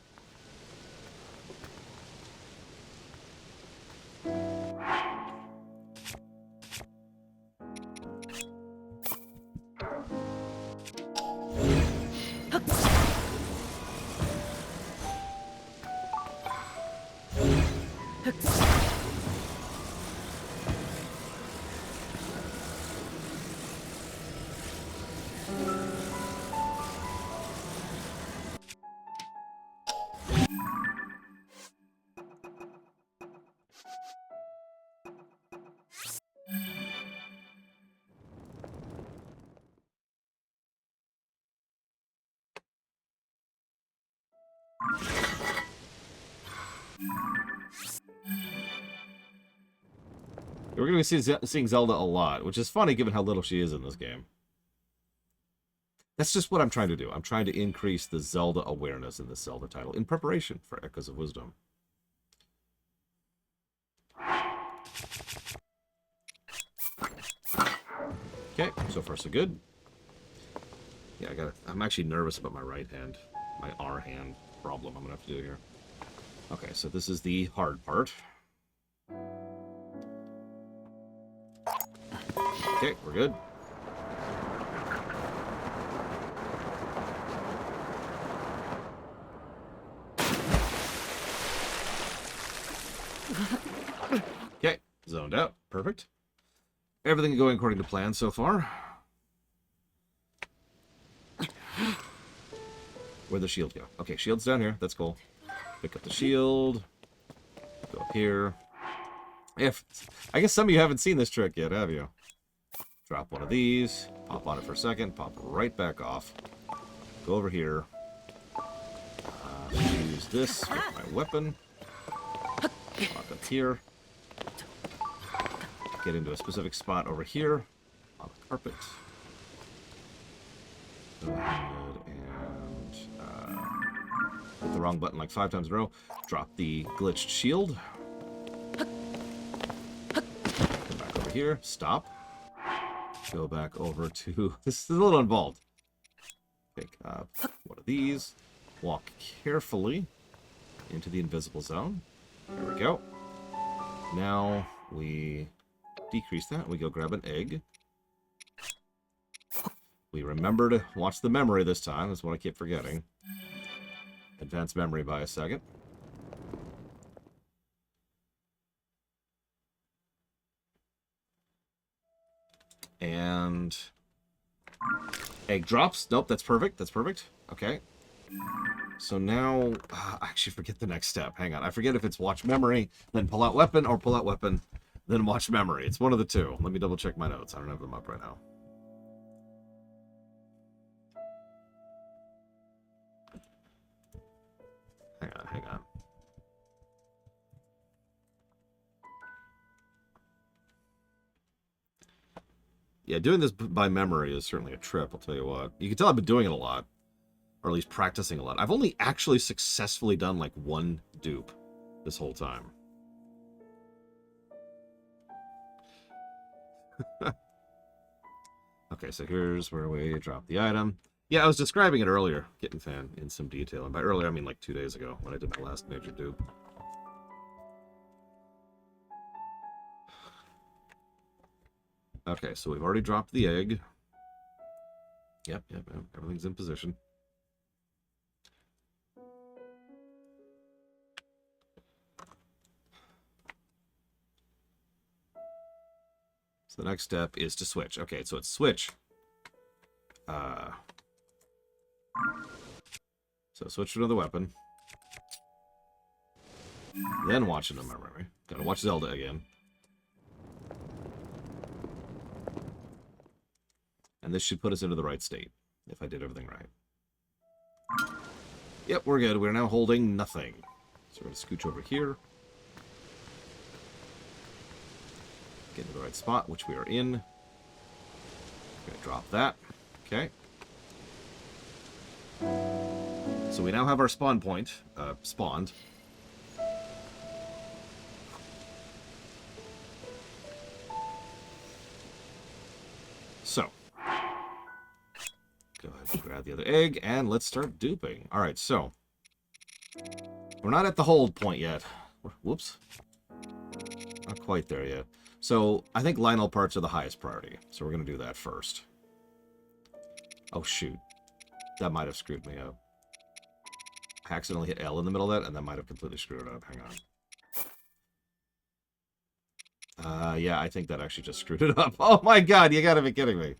We're going to be seeing Zelda a lot, which is funny given how little she is in this game. That's just what I'm trying to do. I'm trying to increase the Zelda awareness in this Zelda title in preparation for Echoes of Wisdom. Okay, so far so good. Yeah, I'm actually nervous about my right hand. My R hand problem I'm going to have to do here. Okay, so this is the hard part. Okay, we're good. Okay, zoned out. Perfect. Everything going according to plan so far. Where'd the shield go? Okay, shield's down here. That's cool. Pick up the shield. Go up here. If I guess some of you haven't seen this trick yet, have you? Drop one of these. Pop on it for a second. Pop right back off. Go over here. Use this with my weapon. Walk up here. Get into a specific spot over here on the carpet. Go ahead and hit the wrong button like 5 times in a row. Drop the glitched shield. Come back over here. Stop. Go back over to... This is a little involved. Pick up one of these. Walk carefully into the invisible zone. There we go. Now we decrease that. We go grab an egg. We remember to watch the memory this time. That's what I keep forgetting. Advance memory by a second. And egg drops. Nope, that's perfect. That's perfect. Okay. So now, I actually forget the next step. Hang on. I forget if it's watch memory, then pull out weapon, or pull out weapon, then watch memory. It's one of the two. Let me double check my notes. I don't have them up right now. Hang on, hang on. Yeah, doing this by memory is certainly a trip, I'll tell you what. You can tell I've been doing it a lot. Or at least practicing a lot. I've only actually successfully done like one dupe this whole time. Okay, so here's where we drop the item. Yeah, I was describing it earlier, Kitten Fan, in some detail. And by earlier, I mean like 2 days ago, when I did my last major dupe. Okay, so we've already dropped the egg. Yep, everything's in position. So the next step is to switch. Okay, so it's switch. So switch to another weapon. Then watch another memory. Gotta watch Zelda again. And this should put us into the right state, if I did everything right. Yep, we're good. We're now holding nothing. So we're going to scooch over here. Get into the right spot, which we are in. We're going to drop that. Okay. So we now have our spawn point spawned. So, go ahead and grab the other egg, and let's start duping. All right, so we're not at the hold point yet. Whoops. Not quite there yet. So I think Lionel parts are the highest priority, so we're going to do that first. Oh, shoot. That might have screwed me up. I accidentally hit L in the middle of that, and that might have completely screwed it up. Hang on. Yeah, I think that actually just screwed it up. Oh my god, you gotta be kidding me.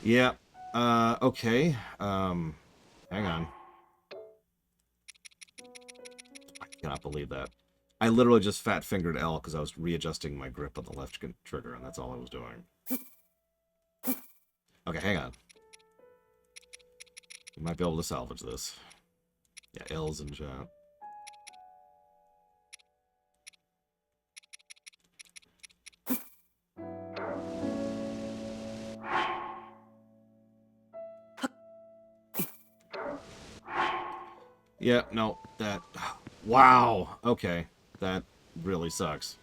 Yeah, okay. Hang on. I cannot believe that. I literally just fat-fingered L because I was readjusting my grip on the left trigger, and that's all I was doing. Okay, hang on. We might be able to salvage this. Yeah, L's in chat. Yeah, no, that... Wow! Okay, that really sucks.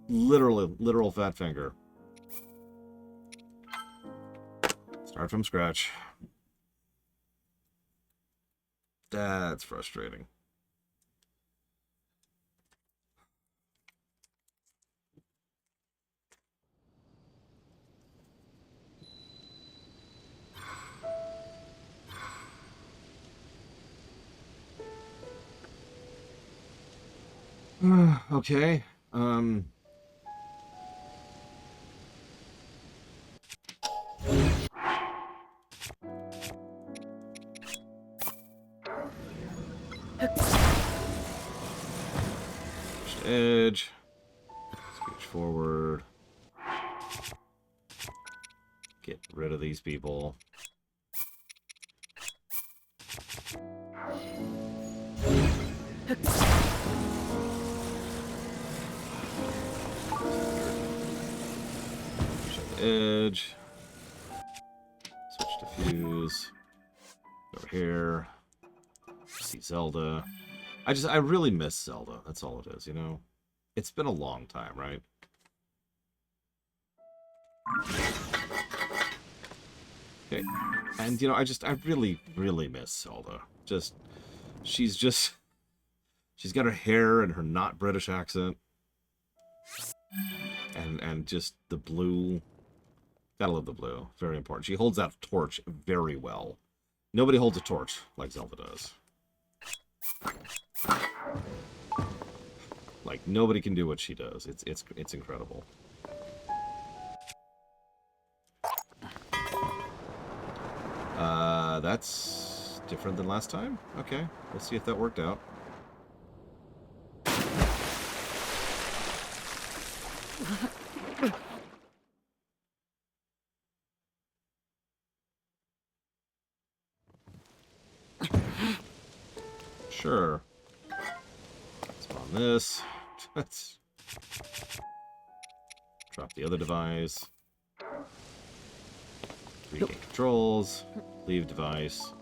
Literal fat finger. Start from scratch. That's frustrating. Okay. Edge. Scooch forward. Get rid of these people. Edge. Switch to fuse. Over here. See Zelda. I really miss Zelda. That's all it is, you know? It's been a long time, right? Okay. And, you know, I really, really miss Zelda. She's got her hair and her not British accent. And just the blue. Gotta love the blue. Very important. She holds that torch very well. Nobody holds a torch like Zelda does. Like, nobody can do what she does. It's incredible. That's different than last time? Okay, we'll see if that worked out. Sure. Spawn this. Let's drop the other device. Regain controls. Leave device.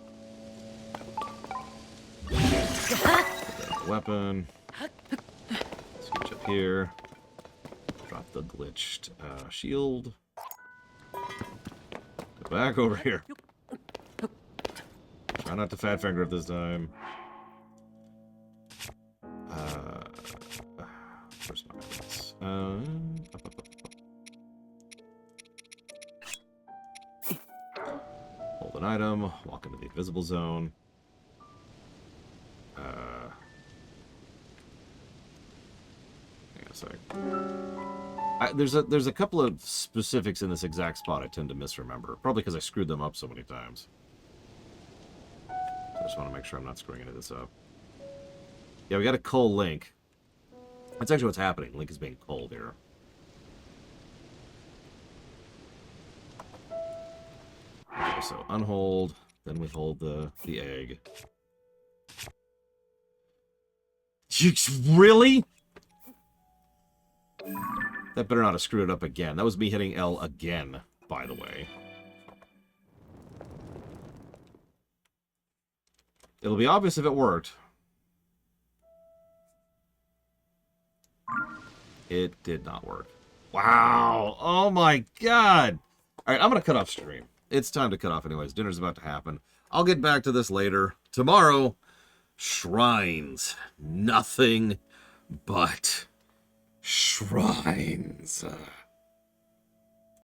Put that weapon. Switch up here. Drop the glitched shield. Go back over here. Try not to fat finger it this time. Where's my weapons? Hold an item. Walk into the invisible zone. Hang on a sec. There's a couple of specifics in this exact spot I tend to misremember. Probably because I screwed them up so many times. So I just want to make sure I'm not screwing any of this up. Yeah, we got a cull Link. That's actually what's happening. Link is being culled here. Okay, so unhold. Then we hold the egg. Really? That better not have screwed it up again. That was me hitting L again, by the way. It'll be obvious if it worked. It did not work. Wow. Oh my god. Alright, I'm going to cut off stream. It's time to cut off anyways. Dinner's about to happen. I'll get back to this later. Tomorrow, shrines. Nothing but shrines.